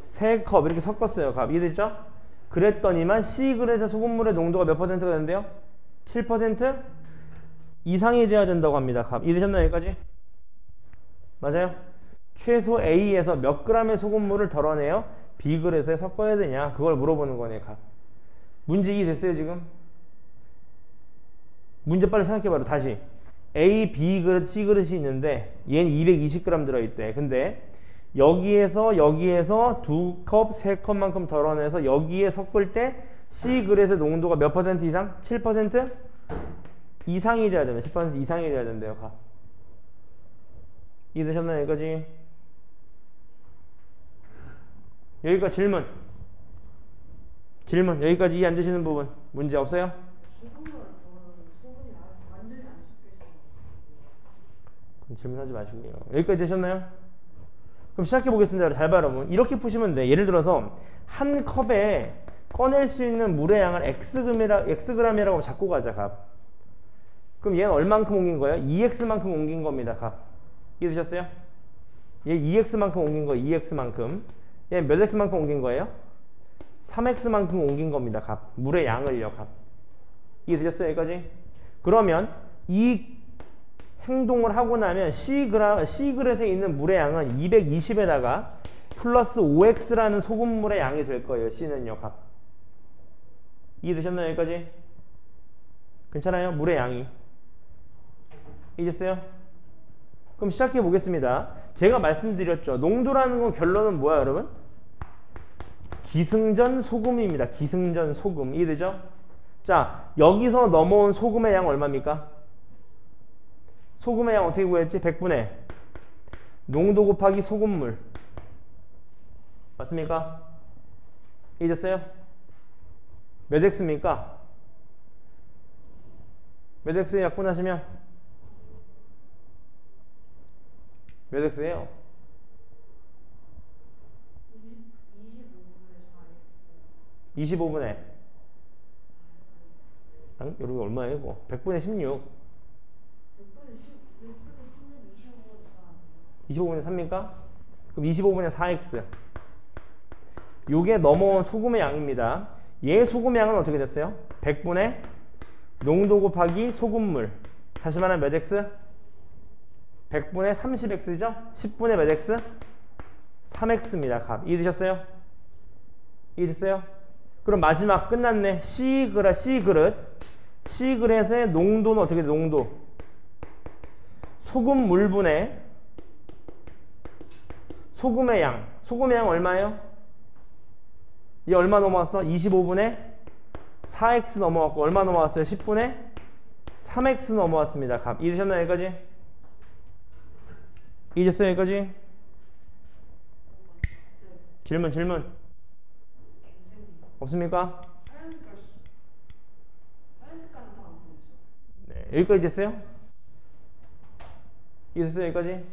3컵. 이렇게 섞었어요. 이해됐죠? 그랬더니만 C 그릇의 소금물의 농도가 몇 퍼센트가 되는데요? 7% 이상이 돼야 된다고 합니다. 이해되셨나요? 여기까지? 맞아요? 최소 A에서 몇 g의 소금물을 덜어내요? B 그릇에 섞어야 되냐? 그걸 물어보는 거네요. 문제 이해됐어요 지금? 문제 빨리 생각해봐요. 다시 A, B 그릇, C 그릇이 있는데 얘는 220g 들어있대. 근데 여기에서 2컵, 3컵만큼 덜어내서 여기에 섞을 때 C 그릇의 농도가 몇 퍼센트 이상? 7% 이상이 돼야 되네. 10% 이상이 돼야 된대요. 이해되셨나요? 여기까지? 여기까지 질문. 여기까지 이해 안 되시는 부분 문제 없어요? 그럼 질문하지 마시고요. 여기까지 되셨나요? 그럼 시작해 보겠습니다. 잘 봐요 여러분. 이렇게 푸시면 돼. 예를 들어서 한 컵에 꺼낼 수 있는 물의 양을 xg이라고 잡고 가자. 그럼 얘는 얼만큼 옮긴 거예요? 2x만큼 옮긴 겁니다. 이해되셨어요? 얘 2x만큼 옮긴 거예요. 2x만큼. 얘 몇 x만큼 옮긴 거예요? 3x만큼 옮긴 겁니다. 물의 양을요. 이해되셨어요? 여기까지? 그러면 이 행동을 하고 나면 C 그릇에 있는 물의 양은 220에다가 플러스 5x라는 소금물의 양이 될 거예요. C는요. 이해되셨나요? 여기까지? 괜찮아요? 물의 양이. 이해됐어요? 그럼 시작해 보겠습니다. 제가 말씀드렸죠. 농도라는 건 결론은 뭐야 여러분? 기승전 소금입니다. 기승전 소금. 이해되죠? 자, 여기서 넘어온 소금의 양 얼마입니까? 소금의 양 어떻게 구했지? 100분의 농도 곱하기 소금물. 맞습니까? 이해됐어요? 몇 x입니까? 몇 x에 약분하시면 몇 x예요? 25분의 여러분 얼마예요? 이거? 100분의 16 25분의 3입니까? 그럼 25분의 4x 요게 넘어온 소금의 양입니다. 얘 소금의 양은 어떻게 됐어요? 100분의 농도 곱하기 소금물 다시 말하면 몇 x? 100분의 30x죠? 10분의 몇 x? 3x입니다. 이해되셨어요? 이해됐어요? 그럼 마지막 끝났네. C 그릇 시그렛의 농도는 어떻게 돼? 농도. 소금 물분의 소금의 양. 소금의 양 얼마예요? 이 얼마 넘어왔어? 25분의 4x 넘어왔고 얼마 넘어왔어요? 10분의 3x 넘어왔습니다. 값. 이해되셨나요? 여기까지? 이해됐어요? 여기까지? 질문 없습니까? 네, 여기까지 됐어요? 이해됐어요? 여기까지?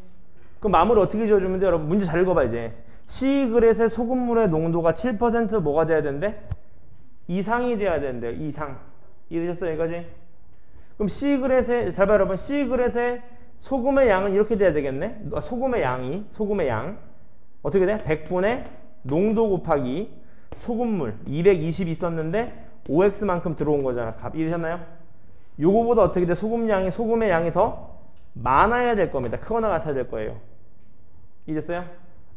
그럼 마무리 어떻게 지어주면 돼요? 여러분 문제 잘 읽어봐. 이제 시그렛의 소금물의 농도가 7% 뭐가 돼야 되는데? 이상이 돼야 되는데요. 이상. 이해되셨어요? 여기까지? 그럼 시그렛의, 잘 봐요 여러분. 시그렛의 소금의 양은 이렇게 돼야 되겠네. 소금의 양 어떻게 돼? 100분의 농도 곱하기 소금물 220 있었는데 5x만큼 들어온 거잖아. 값. 이해되셨나요? 요거보다 어떻게 돼? 소금의 양이 더 많아야 될 겁니다. 크거나 같아야 될 거예요. 이해됐어요?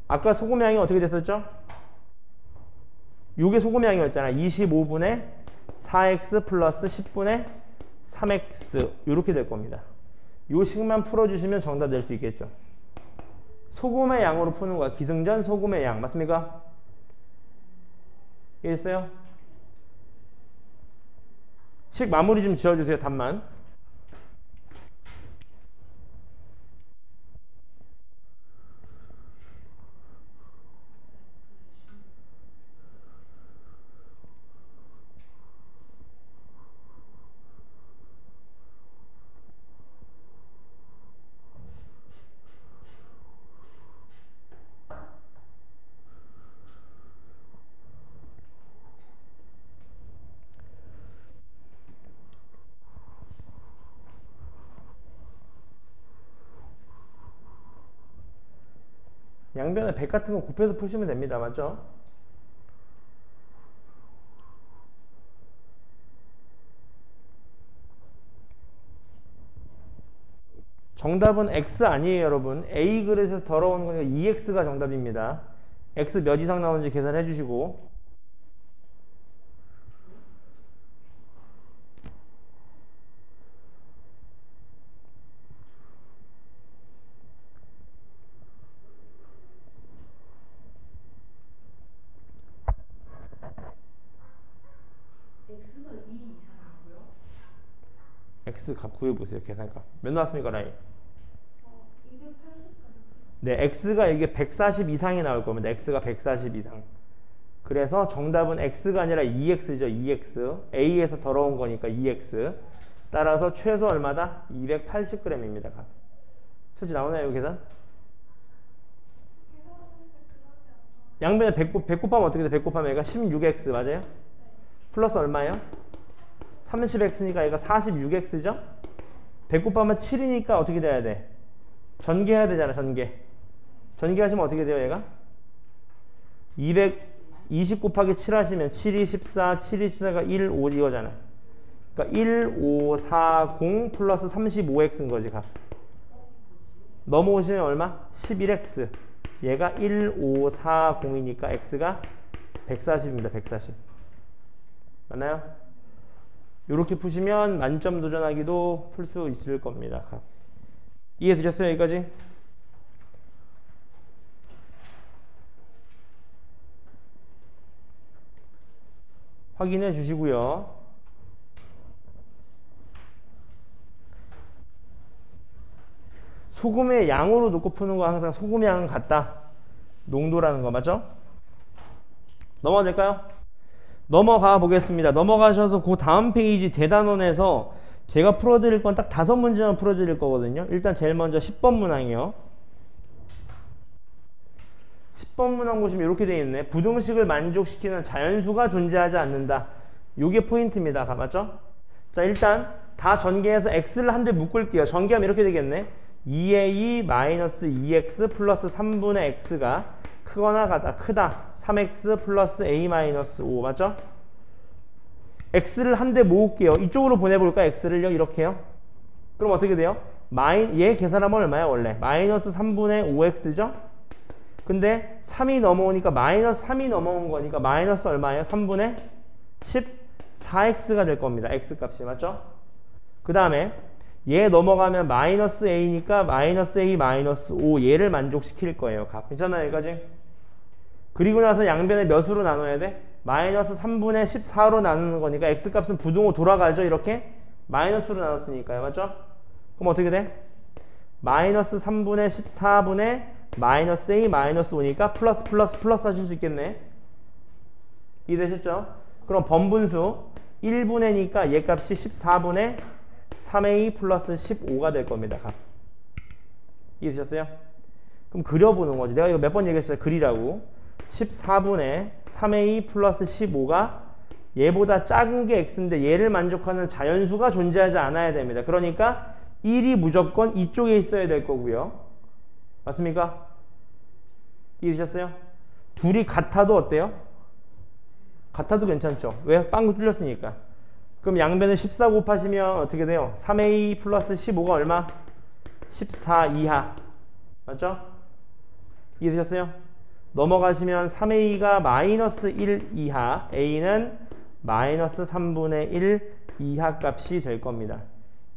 아까 소금의 양이 어떻게 됐었죠? 요게 소금의 양이었잖아. 25분의 4x 플러스 10분의 3x 요렇게 될 겁니다. 요 식만 풀어주시면 정답 낼 수 있겠죠. 소금의 양으로 푸는 거야. 기승전 소금의 양. 맞습니까? 이해됐어요? 식 마무리 좀 지어주세요. 답만. 양변에 100 같은 거 곱해서 푸시면 됩니다. 맞죠? 정답은 x 아니에요 여러분. A 그릇에서 더러운 거니까 2x가 정답입니다. x 몇 이상 나오는지 계산해 주시고. x 값 구해보세요. 계산값 몇 나왔습니까 라인? 280. 네, x가 이게 140 이상이 나올 겁니다. x가 140 이상. 그래서 정답은 x가 아니라 2x죠. 2x. a에서 더러운 거니까 2x. 따라서 최소 얼마다? 280g입니다. 값. 솔직히 나오나요? 이 계산? 양변에 100 곱하면 어떻게 돼? 100 곱하면 얘가 16x 맞아요? 플러스 얼마예요? 30x니까 얘가 46x죠? 100 곱하면 7이니까 어떻게 돼야 돼? 전개해야 되잖아. 전개하시면 어떻게 돼요 얘가? 220 곱하기 7 하시면 7이 14, 7이 14가 1, 5 이거잖아. 그러니까 1, 5, 4, 0 플러스 35x인 거지. 값. 넘어오시면 얼마? 11x. 얘가 1, 5, 4, 0이니까 x가 140입니다. 140. 맞나요? 이렇게 푸시면 만점 도전하기도 풀 수 있을 겁니다. 값. 이해 되셨어요? 여기까지? 확인해 주시고요. 소금의 양으로 놓고 푸는 거 항상 소금의 양은 같다. 농도라는 거 맞죠? 넘어가 될까요? 넘어가 보겠습니다. 넘어가셔서 그 다음 페이지 대단원에서 제가 풀어드릴 건 딱 5문제만 풀어드릴 거거든요. 일단 제일 먼저 10번 문항이요. 10번 문항 보시면 이렇게 되어 있네. 부등식을 만족시키는 자연수가 존재하지 않는다. 요게 포인트입니다. 맞죠? 자, 일단 다 전개해서 x를 한 대 묶을게요. 전개하면 이렇게 되겠네. 2a 마이너스 2x 플러스 3분의 x가 크거나 크다. 3x 플러스 a 마이너스 5 맞죠? x를 한 대 모을게요. 이쪽으로 보내볼까? x를요. 이렇게요. 그럼 어떻게 돼요? 얘 계산하면 얼마야 원래? 마이너스 3분의 5x죠? 근데 3이 넘어오니까 마이너스 3이 넘어온 거니까 마이너스 얼마예요? 3분의 4x가 될 겁니다. x값이 맞죠? 그 다음에 얘 넘어가면 마이너스 a니까 마이너스 a 마이너스 5 얘를 만족시킬 거예요. 값. 괜찮아요? 여기까지? 그리고 나서 양변을 몇으로 나눠야 돼? 마이너스 3분의 14로 나누는 거니까 x값은 부등호 돌아가죠. 이렇게 마이너스로 나눴으니까요. 맞죠? 그럼 어떻게 돼? 마이너스 3분의 14분의 마이너스 a 마이너스 5니까 플러스 플러스 플러스 하실 수 있겠네. 이해되셨죠? 그럼 번분수 1분의 니까 얘 값이 14분의 3a 플러스 15가 될 겁니다. 값. 이해되셨어요? 그럼 그려보는 거지. 내가 이거 몇 번 얘기했어요. 그리라고. 14분의 3a 플러스 15가 얘보다 작은 게 x인데 얘를 만족하는 자연수가 존재하지 않아야 됩니다. 그러니까 1이 무조건 이쪽에 있어야 될 거고요. 맞습니까? 이해되셨어요? 둘이 같아도 어때요? 같아도 괜찮죠? 왜? 빵구 뚫렸으니까. 그럼 양변을 14 곱하시면 어떻게 돼요? 3a 플러스 15가 얼마? 14 이하. 맞죠? 이해되셨어요? 넘어가시면 3a가 마이너스 1 이하, a는 마이너스 3분의 1 이하 값이 될 겁니다.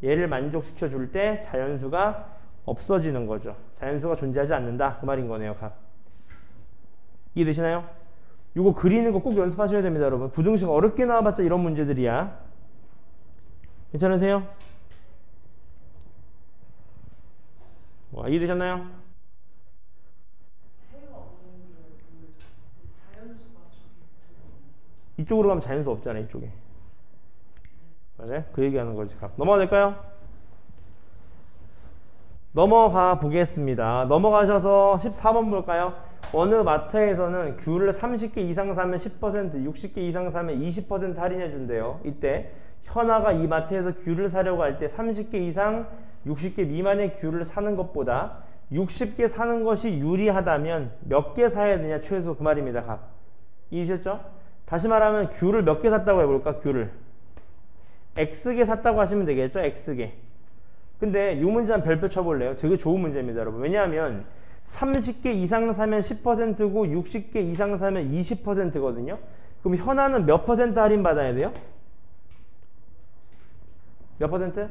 얘를 만족시켜 줄 때 자연수가 없어지는 거죠. 자연수가 존재하지 않는다. 그 말인 거네요. 값. 이해되시나요? 이거 그리는 거 꼭 연습하셔야 됩니다. 여러분. 부등식 어렵게 나와봤자 이런 문제들이야. 괜찮으세요? 와, 이해되셨나요? 이쪽으로 가면 자연수 없잖아. 이쪽에. 맞아요? 그 얘기하는 거지. 넘어가 될까요? 넘어가 보겠습니다. 넘어가셔서 14번 볼까요? 어느 마트에서는 귤을 30개 이상 사면 10%, 60개 이상 사면 20% 할인해 준대요. 이때 현아가 이 마트에서 귤을 사려고 할 때 30개 이상 60개 미만의 귤을 사는 것보다 60개 사는 것이 유리하다면 몇 개 사야 되냐 최소 그 말입니다. 값. 이해하셨죠? 다시 말하면 귤을 몇 개 샀다고 해볼까? 귤을 X개 샀다고 하시면 되겠죠? X개. 근데 이 문제 한 별표 쳐볼래요? 되게 좋은 문제입니다, 여러분. 왜냐하면 30개 이상 사면 10%고 60개 이상 사면 20%거든요. 그럼 현아는 몇 퍼센트 할인 받아야 돼요? 몇 퍼센트?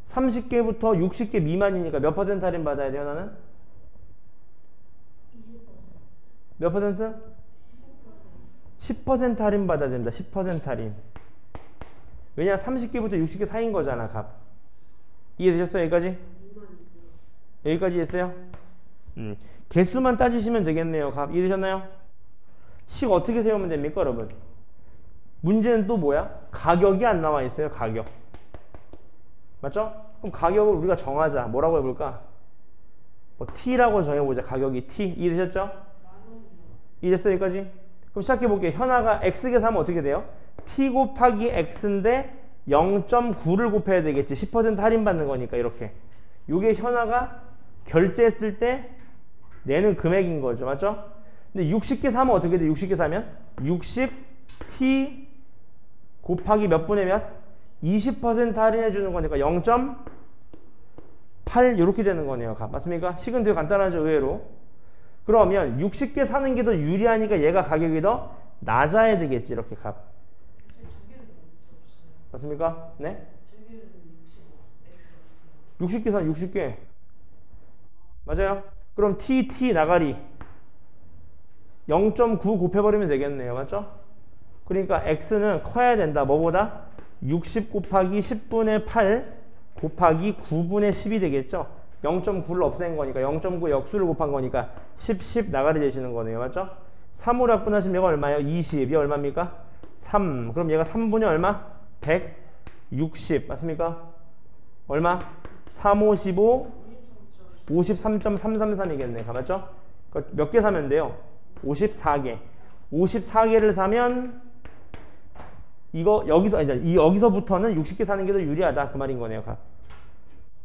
30개부터 60개 미만이니까 몇 퍼센트 할인 받아야 돼요, 현아는? 20%. 몇 퍼센트? 10% 할인 받아야 된다. 10% 할인. 왜냐 30개부터 60개 사이인 거잖아. 값. 이해되셨어요? 여기까지? 여기까지 됐어요? 개수만 따지시면 되겠네요. 값. 이해되셨나요? 식 어떻게 세우면 됩니까, 여러분? 문제는 또 뭐야? 가격이 안 나와 있어요. 가격. 맞죠? 그럼 가격을 우리가 정하자. 뭐라고 해볼까? 뭐 T라고 정해보자. 가격이 T. 이해되셨죠? 이해됐어요? 여기까지? 그럼 시작해볼게요. 현아가 X개 사면 어떻게 돼요? T 곱하기 X인데 0.9를 곱해야 되겠지. 10% 할인받는 거니까 이렇게. 이게 현아가 결제했을 때 내는 금액인 거죠. 맞죠? 근데 60개 사면 어떻게 돼? 60개 사면 60T 곱하기 몇 분의 몇? 20% 할인해 주는 거니까 0.8 이렇게 되는 거네요. 맞습니까? 식은 되게 간단하죠. 의외로. 그러면 60개 사는 게 더 유리하니까 얘가 가격이 더 낮아야 되겠지. 이렇게 값. 맞습니까? 네? 60개 사면 60개. 맞아요? 그럼 T 나가리 0.9 곱해버리면 되겠네요. 맞죠? 그러니까 X는 커야 된다. 뭐보다? 60 곱하기 10분의 8 곱하기 9분의 10이 되겠죠? 0.9를 없앤 거니까 0.9의 역수를 곱한 거니까 10 나가리 되시는 거네요. 맞죠? 3으로 약분하시면 얘가 얼마예요? 20. 얘 얼마입니까? 3. 그럼 얘가 3분의 얼마? 160. 맞습니까? 얼마? 3, 5, 15, 53.333이겠네. 맞죠? 몇 개 사면 돼요? 54개. 54개를 사면 이거 여기서 아니 여기서부터는 60개 사는 게 더 유리하다. 그 말인 거네요.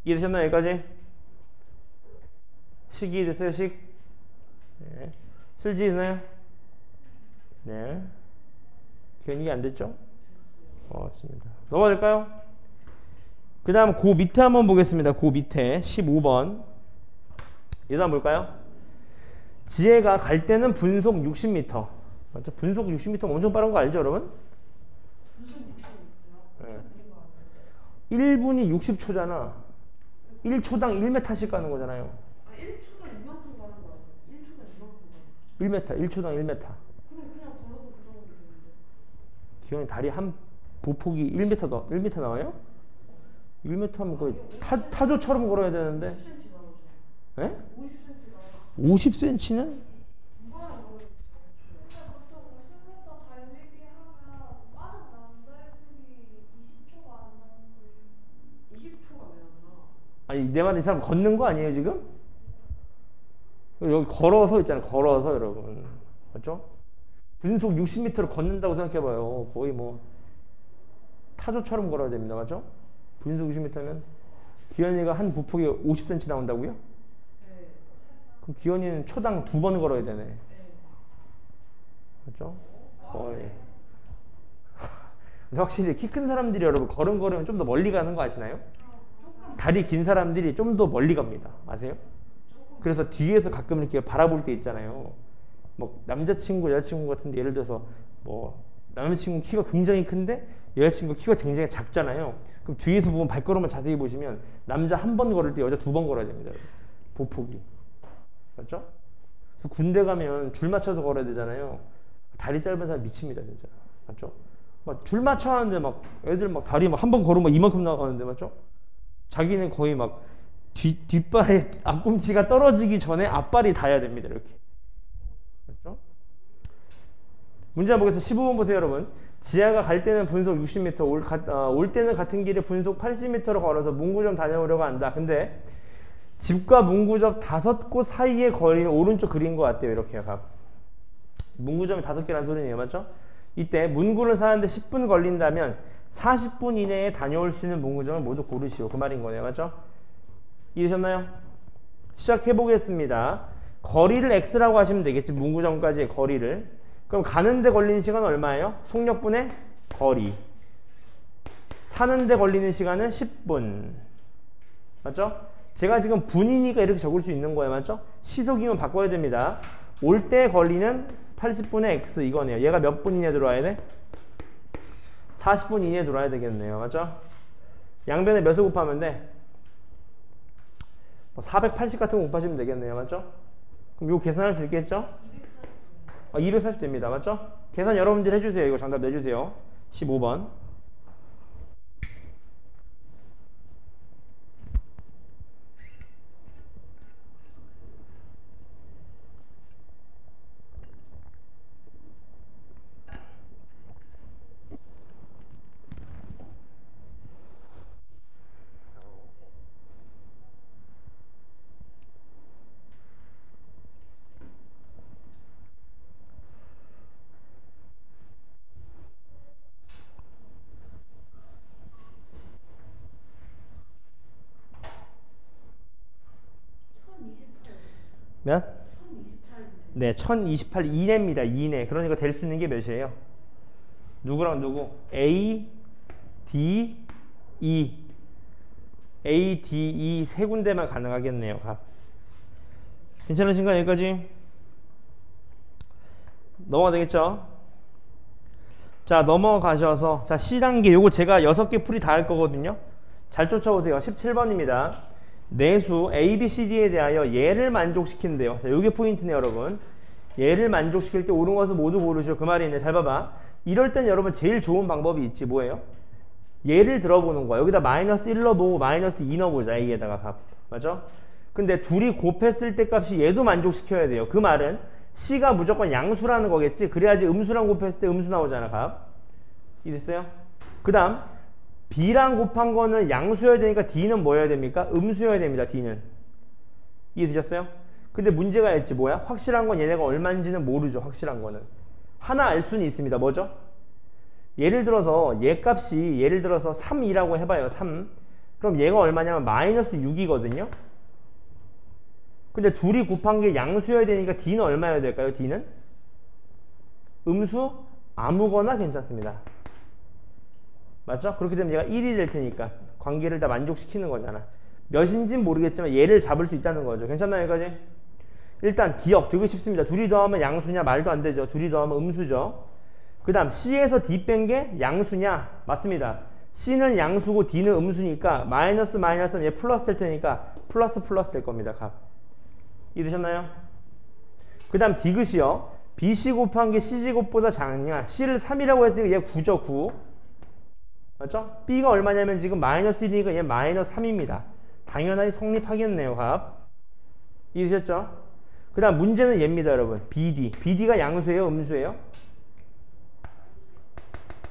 이해되셨나요? 여기까지? 식이 됐어요? 식? 네. 슬지 있나요? 네. 괜히 안 됐죠? 맞습니다. 넘어갈까요? 그 다음 그 밑에 한번 보겠습니다. 그 밑에 15번 얘도 한번 볼까요? 지혜가 갈 때는 분속 60m. 맞죠? 분속 60m 엄청 빠른 거 알죠, 여러분? 분속 1분이 60초잖아. 1초당 1m씩 가는 거잖아요. 아 1초당 이만큼 가는 거 아니에요? 1초당 이만큼 가는 거. 1m, 1초당 1m. 그냥 걸어도 그 정도 되는데. 기현이 다리 한 보폭이 1m 더 1m 나와요? 1m 하면 거의 타조처럼 걸어야 되는데. 50cm 나오죠. 예? 50cm 나오죠. 50cm는? 누가랑 걸어도 근데 보통 50m 달리기 하면 빠른 남자애들이 20초가 안 나는 거예요. 20초가 왜 안 나? 아니 내 말은 이 사람 걷는 거 아니에요 지금? 여기 걸어서 있잖아요. 걸어서 여러분. 맞죠? 분속 60m로 걷는다고 생각해봐요. 거의 뭐 타조처럼 걸어야 됩니다. 맞죠? 분속 60m면 기현이가 한 보폭이 50cm 나온다고요? 네. 그럼 기현이는 초당 2번 걸어야 되네. 네. 맞죠? 거의. 근데 확실히 키 큰 사람들이 여러분 걸으면 좀 더 멀리 가는 거 아시나요? 조금 다리 긴 사람들이 좀 더 멀리 갑니다. 아세요? 그래서 뒤에서 가끔 이렇게 바라볼 때 있잖아요. 뭐 남자친구, 여자친구 같은데 예를 들어서 뭐 남자친구 키가 굉장히 큰데 여자친구 키가 굉장히 작잖아요. 그럼 뒤에서 보면 발걸음을 자세히 보시면 남자 한 번 걸을 때 여자 2번 걸어야 됩니다. 보폭이. 맞죠? 그래서 군대 가면 줄 맞춰서 걸어야 되잖아요. 다리 짧은 사람 미칩니다, 진짜. 맞죠? 막 줄 맞춰 하는데 막 애들 막 다리 막 한 번 걸으면 이만큼 나가는데 맞죠? 자기는 거의 막 뒷발에 앞꿈치가 떨어지기 전에 앞발이 닿아야 됩니다. 이렇게. 맞죠? 문제 한번 보겠습니다. 15번 보세요, 여러분. 지하가 갈 때는 분속 60m, 올 때는 같은 길에 분속 80m로 걸어서 문구점 다녀오려고 한다. 근데 집과 문구점 5곳 사이의 거리는 오른쪽 그린 것 같대요. 이렇게요. 문구점이 5개라는 소리네요. 맞죠? 이때 문구를 사는데 10분 걸린다면 40분 이내에 다녀올 수 있는 문구점을 모두 고르시오. 그 말인 거네요. 맞죠? 이해하셨나요? 시작해 보겠습니다. 거리를 x라고 하시면 되겠지. 문구점까지의 거리를. 그럼 가는데 걸리는 시간은 얼마예요? 속력분의 거리. 사는데 걸리는 시간은 10분. 맞죠? 제가 지금 분이니까 이렇게 적을 수 있는 거예요. 맞죠? 시속이면 바꿔야 됩니다. 올 때 걸리는 80분의 x 이거네요. 얘가 몇 분 이내에 들어와야 돼? 40분 이내에 들어와야 되겠네요. 맞죠? 양변에 몇을 곱하면 돼? 480 같은 거 곱하시면 되겠네요. 맞죠? 그럼 이거 계산할 수 있겠죠? 240 됩니다. 맞죠? 계산 여러분들 해주세요. 이거 정답 내주세요. 15번. 몇? 1028. 네, 1028 이내입니다. 이내. 그러니까 될 수 있는 게 몇이에요? 누구랑 누구? A, D, E. A, D, E 세 군데만 가능하겠네요. 값. 괜찮으신가요? 여기까지? 넘어가 되겠죠? 자, 넘어가셔서 자, C단계 요거 제가 6개 풀이 다 할 거거든요. 잘 쫓아오세요. 17번입니다. 내수 A, B, C, D에 대하여 얘를 만족시킨대요. 자, 요게 포인트네요, 여러분. 얘를 만족시킬 때 옳은 것을 모두 고르시오. 그 말이 있네. 잘 봐봐. 이럴 땐 여러분 제일 좋은 방법이 있지. 뭐예요? 얘를 들어보는 거야. 여기다 마이너스 1 넣어보고 마이너스 2 넣어보자. A에다가 값. 맞죠? 근데 둘이 곱했을 때 값이 얘도 만족시켜야 돼요. 그 말은 C가 무조건 양수라는 거겠지. 그래야지 음수랑 곱했을 때 음수 나오잖아. 값. 이해됐어요? 그 다음 B랑 곱한 거는 양수여야 되니까 D는 뭐여야 됩니까? 음수여야 됩니다. D는. 이해되셨어요? 근데 문제가 있지. 뭐야? 확실한 건 얘네가 얼마인지는 모르죠. 확실한 거는. 하나 알 수는 있습니다. 뭐죠? 예를 들어서 얘 값이 예를 들어서 3이라고 해봐요. 3. 그럼 얘가 얼마냐면 마이너스 6이거든요. 근데 둘이 곱한 게 양수여야 되니까 D는 얼마여야 될까요? D는? 음수? 아무거나 괜찮습니다. 맞죠? 그렇게 되면 얘가 1이 될 테니까 관계를 다 만족시키는 거잖아. 몇인지는 모르겠지만 얘를 잡을 수 있다는 거죠. 괜찮나요? 여기까지? 일단 기억 되게 쉽습니다. 둘이 더하면 양수냐? 말도 안 되죠. 둘이 더하면 음수죠. 그 다음 C에서 D 뺀 게 양수냐? 맞습니다. C는 양수고 D는 음수니까 마이너스 마이너스는 얘 플러스 될 테니까 플러스 플러스 될 겁니다. 값. 이해되셨나요? 그 다음 디귿이요. BC 곱한 게 CG 곱보다 작냐? C를 3이라고 했으니까 얘 9죠. 9. 맞죠? B가 얼마냐면 지금 마이너스 1이니까 얘 마이너스 3입니다. 당연하게 성립하겠네요. 값. 이해되셨죠? 그 다음 문제는 얘입니다. 여러분. BD. BD가 양수예요? 음수예요?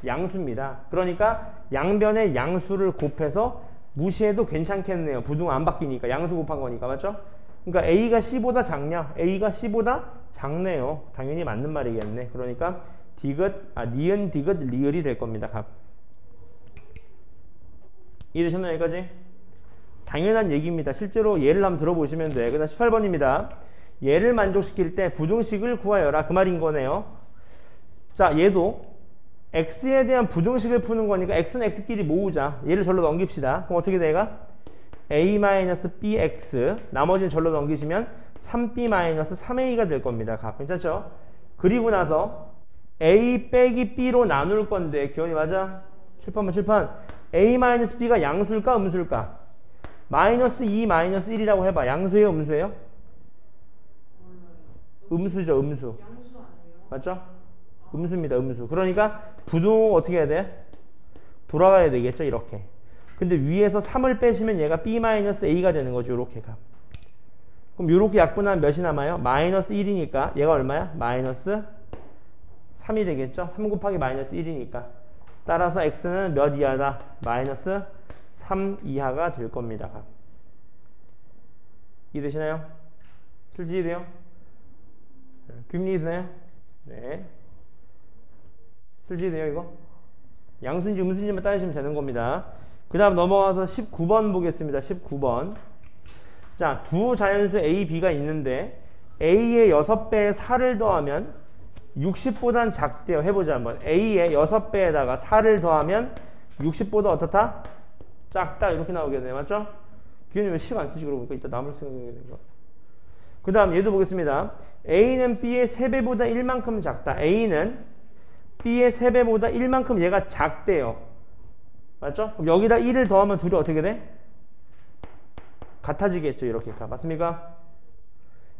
양수입니다. 그러니까 양변의 양수를 곱해서 무시해도 괜찮겠네요. 부등 안 바뀌니까. 양수 곱한 거니까. 맞죠? 그러니까 A가 C보다 작냐? A가 C보다 작네요. 당연히 맞는 말이겠네. 그러니까 니은 디귿 리을이 될 겁니다. 값. 이해되셨나요? 여기까지? 당연한 얘기입니다. 실제로 예를 한번 들어보시면 돼. 그 다음 18번입니다. 얘를 만족시킬 때 부등식을 구하여라. 그 말인 거네요. 자, 얘도 x에 대한 부등식을 푸는 거니까 x는 x끼리 모으자. 얘를 절로 넘깁시다. 그럼 어떻게 돼가? a-bx 나머지는 절로 넘기시면 3b-3a가 될 겁니다. 값. 괜찮죠? 그리고 나서 a 빼기 b로 나눌 건데 기원이 맞아? 칠판만 칠판. a-b가 양수일까 음수일까? 마이너스 2 마이너스 1이라고 해봐. 양수예요 음수예요? 음수죠. 음수. 맞죠? 음수입니다. 음수. 그러니까 부등 어떻게 해야 돼? 돌아가야 되겠죠. 이렇게. 근데 위에서 3을 빼시면 얘가 b-a가 되는 거죠. 이렇게 가. 그럼 이렇게 약분하면 몇이 남아요? 마이너스 1이니까 얘가 얼마야? 마이너스 3이 되겠죠. 3 곱하기 마이너스 1이니까. 따라서 x는 몇 이하다? 마이너스 3 이하가 될 겁니다. 이해되시나요? 실지돼요? 규민이 되나요? 네. 실지돼요 이거? 양수인지 음수인지만 따지시면 되는 겁니다. 그 다음 넘어가서 19번 보겠습니다. 19번. 자, 두 자연수 A, B가 있는데 A의 6배에 4를 더하면 60보단 작대요. 해보자 한번. A의 6배에다가 4를 더하면 60보다 어떻다? 작다. 이렇게 나오겠네요. 맞죠? 기현이 왜 시간 안 쓰지? 그러고 보니까 이따 남을 생각해야 되는 거. 그 다음 얘도 보겠습니다. A는 B의 3배보다 1만큼 작다. A는 B의 3배보다 1만큼 얘가 작대요. 맞죠? 그럼 여기다 1을 더하면 둘이 어떻게 돼? 같아지겠죠. 이렇게. 맞습니까?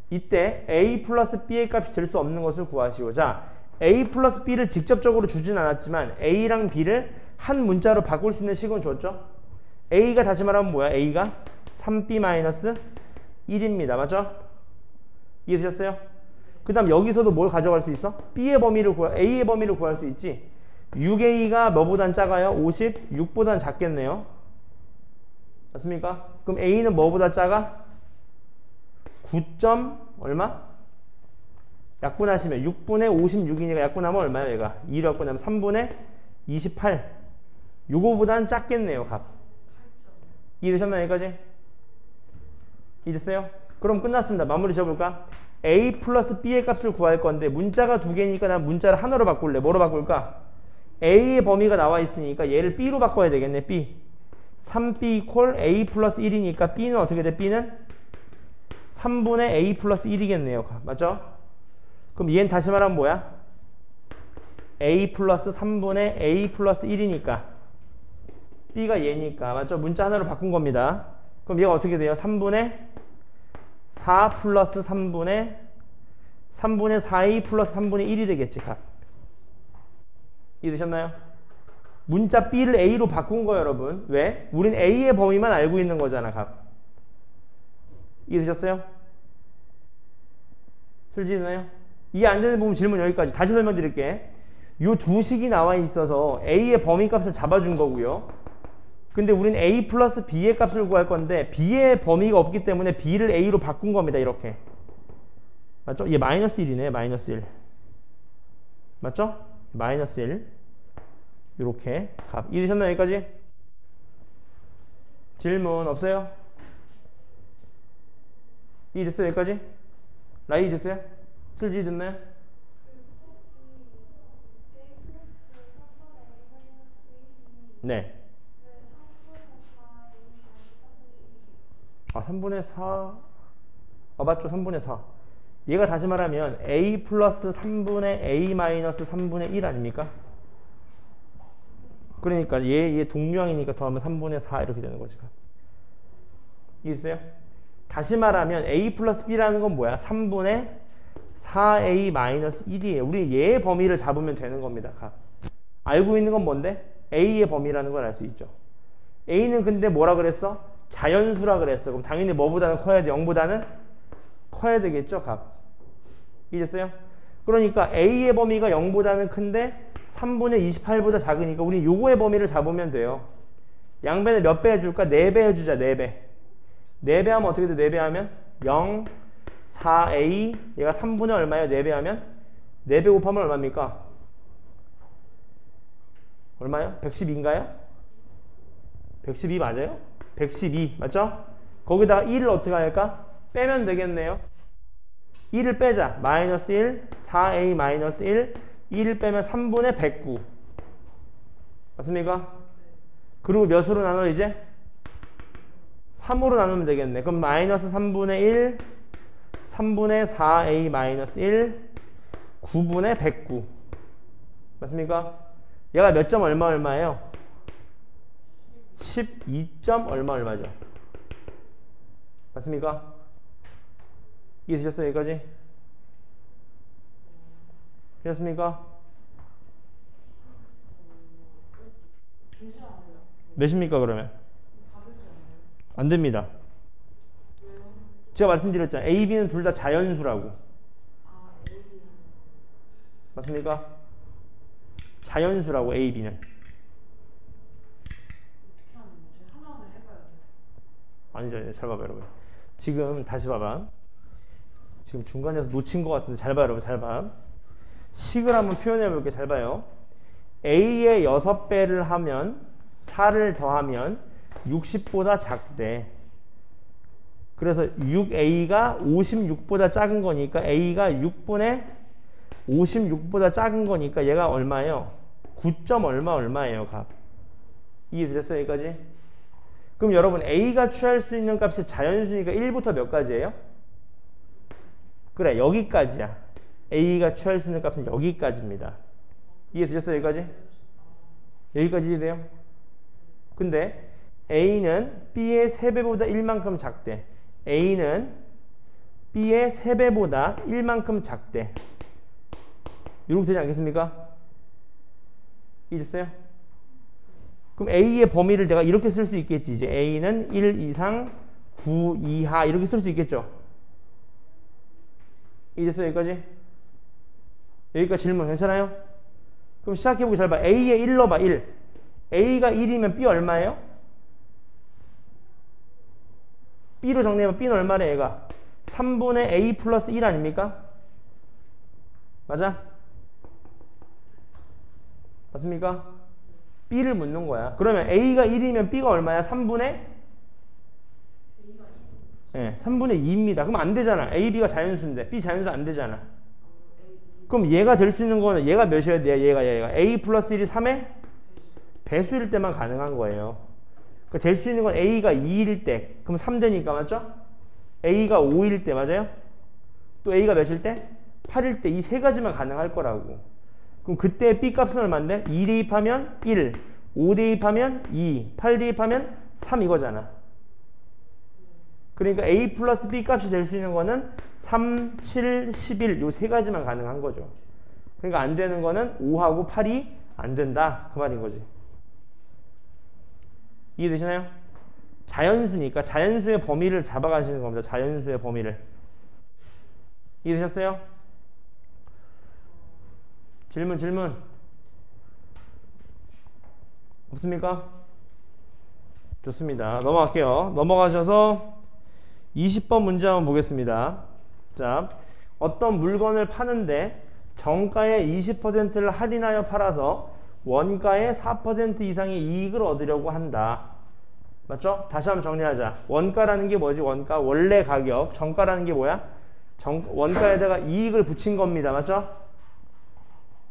이때 A 플러스 B의 값이 될 수 없는 것을 구하시오. 자, A 플러스 B를 직접적으로 주진 않았지만 A랑 B를 한 문자로 바꿀 수 있는 식은 줬죠? A가 다시 말하면 뭐야? A가 3B-1입니다. 맞죠? 이해되셨어요? 그 다음 여기서도 뭘 가져갈 수 있어? B의 범위를 A의 범위를 구할 수 있지. 6A가 뭐보단 작아요? 56보단 작겠네요. 맞습니까? 그럼 A는 뭐보다 작아? 9. 얼마? 약분하시면 6분의 56이니까 약분하면 얼마예요? 얘가 2로 약분하면 3분의 28. 요거보단 작겠네요. 값. 이해되셨나요? 여기까지? 이해됐어요? 그럼 끝났습니다. 마무리 지어볼까? A 플러스 B의 값을 구할 건데 문자가 두 개니까 난 문자를 하나로 바꿀래. 뭐로 바꿀까? A의 범위가 나와 있으니까 얘를 B로 바꿔야 되겠네. B. 3B 콜 A 플러스 1이니까 B는 어떻게 돼? B는 3분의 A 플러스 1이겠네요. 맞죠? 그럼 얘는 다시 말하면 뭐야? A 플러스 3분의 A 플러스 1이니까 B가 얘니까. 맞죠? 문자 하나로 바꾼 겁니다. 그럼 얘가 어떻게 돼요? 3분의 4 플러스 3분의 4A 플러스 3분의 1이 되겠지. 값. 이해되셨나요? 문자 B를 A로 바꾼 거예요, 여러분. 왜? 우린 A의 범위만 알고 있는 거잖아, 값. 이해되셨어요? 슬지나요? 이해 안 되는 부분 질문 여기까지. 다시 설명드릴게. 요 두 식이 나와 있어서 A의 범위 값을 잡아준 거고요. 근데 우린 A 플러스 B의 값을 구할 건데 B의 범위가 없기 때문에 B를 A로 바꾼 겁니다. 이렇게. 맞죠? 얘 마이너스 1이네. 마이너스 1. 맞죠? 마이너스 1. 이렇게 값. 이해되셨나요? 여기까지? 질문 없어요? 이해됐어요? 여기까지? 라이 됐어요? 슬지 됐나요? 네. 아, 3분의 4. 맞죠? 3분의 4. 얘가 다시 말하면 A 플러스 3분의 A 마이너스 3분의 1 아닙니까? 그러니까 얘 동류항이니까 더하면 3분의 4 이렇게 되는 거지. 이해했어요? 다시 말하면 a 플러스 b라는 건 뭐야? 3분의 4a 마이너스 1이에요. 우리 얘의 범위를 잡으면 되는 겁니다. 값. 알고 있는 건 뭔데? a의 범위라는 걸 알 수 있죠. a는 근데 뭐라 그랬어? 자연수라 그랬어. 그럼 당연히 뭐보다는 커야 돼? 0보다는 커야 되겠죠? 값. 이해됐어요? 그러니까 a의 범위가 0보다는 큰데 3분의 28보다 작으니까 우리 요거의 범위를 잡으면 돼요. 양변에 몇 배 해줄까? 4배 해주자. 4배. 4배 하면 어떻게 돼? 4배 하면 0, 4a 얘가 3분의 얼마예요? 4배 하면 4배 곱하면 얼마입니까? 얼마요? 112인가요? 112 맞아요? 112 맞죠? 거기다가 1을 어떻게 할까? 빼면 되겠네요. 1을 빼자. 마이너스 1, 4a 마이너스 1, 1을 빼면 3분의 109 맞습니까? 그리고 몇으로 나눠 이제? 3으로 나누면 되겠네. 그럼 마이너스 3분의 1, 3분의 4a 마이너스 1, 9분의 109 맞습니까? 얘가 몇 점 얼마예요? 12점 얼마죠? 맞습니까? 이해되셨어요? 여기까지? 되셨습니까? 몇입니까 그러면? 안 됩니다. 제가 말씀드렸잖아요. A, B는 둘 다 자연수라고. 맞습니까? 자연수라고 A, B는. 아니죠. 잘 봐봐 여러분. 지금 다시 봐봐. 지금 중간에서 놓친 것 같은데 잘 봐 여러분. 잘 봐. 식을 한번 표현해 볼게요. 잘 봐요. A의 6배를 하면 4를 더하면 60보다 작대. 그래서 6a가 56보다 작은 거니까 a가 6분의 56보다 작은 거니까 얘가 얼마예요? 9점 얼마예요 값. 이해되셨어요 여기까지? 그럼 여러분 a가 취할 수 있는 값이 자연수니까 1부터 몇 가지예요? 그래 여기까지야. a가 취할 수 있는 값은 여기까지입니다. 이해되셨어요 여기까지? 여기까지 이해돼요? 근데 a는 b의 3배보다 1만큼 작대. a는 b의 3배보다 1만큼 작대. 이렇게 되지 않겠습니까? 이해됐어요? 그럼 a의 범위를 내가 이렇게 쓸 수 있겠지. 이제 a는 1 이상 9 이하 이렇게 쓸 수 있겠죠. 이해됐어요? 여기까지? 여기까지 질문 괜찮아요? 그럼 시작해보기 잘 봐. a에 1 넣어봐. 1. a가 1이면 b 얼마예요? b로 정리하면 b는 얼마래 얘가? 3분의 a 플러스 1 아닙니까? 맞아? 맞습니까? b를 묻는 거야. 그러면 a가 1이면 b가 얼마야? 3분의? 네, 3분의 2입니다. 그럼 안 되잖아. a, b가 자연수인데 b 자연수 안 되잖아. 그럼 얘가 될 수 있는 거는 얘가 몇이어야 돼요? 얘가 a 플러스 1이 3의 배수일 때만 가능한 거예요. 그러니까 될 수 있는 건 a가 2일 때 그럼 3되니까 맞죠? a가 5일 때 맞아요? 또 a가 몇일 때? 8일 때 이 세 가지만 가능할 거라고. 그럼 그때 b 값은 얼마인데? 2 대입하면 1, 5 대입하면 2, 8 대입하면 3 이거잖아. 그러니까 a 플러스 b 값이 될 수 있는 거는 3, 7, 11 요 세 가지만 가능한 거죠. 그러니까 안 되는 거는 5하고 8이 안 된다 그 말인 거지. 이해되시나요? 자연수니까 자연수의 범위를 잡아가시는 겁니다. 자연수의 범위를. 이해되셨어요? 질문 없습니까? 좋습니다. 넘어갈게요. 넘어가셔서 20번 문제 한번 보겠습니다. 자, 어떤 물건을 파는데 정가의 20%를 할인하여 팔아서 원가의 4% 이상의 이익을 얻으려고 한다. 맞죠? 다시 한번 정리하자. 원가라는 게 뭐지? 원가, 원래 가격. 정가라는 게 뭐야? 원가에다가 이익을 붙인 겁니다. 맞죠?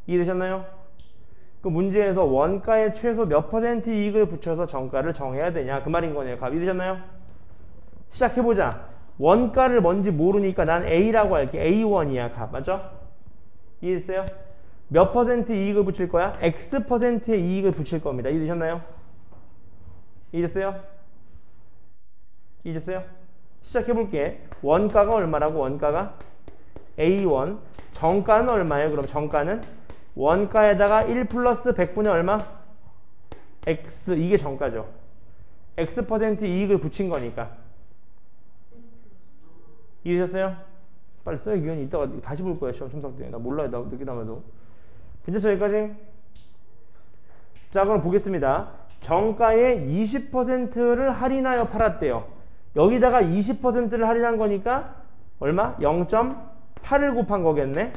이해되셨나요? 그 문제에서 원가에 최소 몇 퍼센트 이익을 붙여서 정가를 정해야 되냐 그 말인 거네요. 이해되셨나요? 시작해보자. 원가를 뭔지 모르니까 난 A라고 할게. A1이야 값. 맞죠? 이해됐어요? 몇 퍼센트 이익을 붙일 거야? X%의 이익을 붙일 겁니다. 이해되셨나요? 이해됐어요? 이해됐어요? 시작해볼게. 원가가 얼마라고? 원가가 A1. 정가는 얼마예요? 그럼 정가는 원가에다가 1 플러스 100분의 얼마? X. 이게 정가죠. X% 이익을 붙인 거니까. 이해되셨어요? 빨리 써요. 기현이 이따가 다시 볼 거야. 시험 첨삭 때. 나 몰라요. 나 늦게 나와도. 괜찮죠? 여기까지? 자, 그럼 보겠습니다. 정가의 20%를 할인하여 팔았대요. 여기다가 20%를 할인한 거니까 얼마? 0.8을 곱한 거겠네.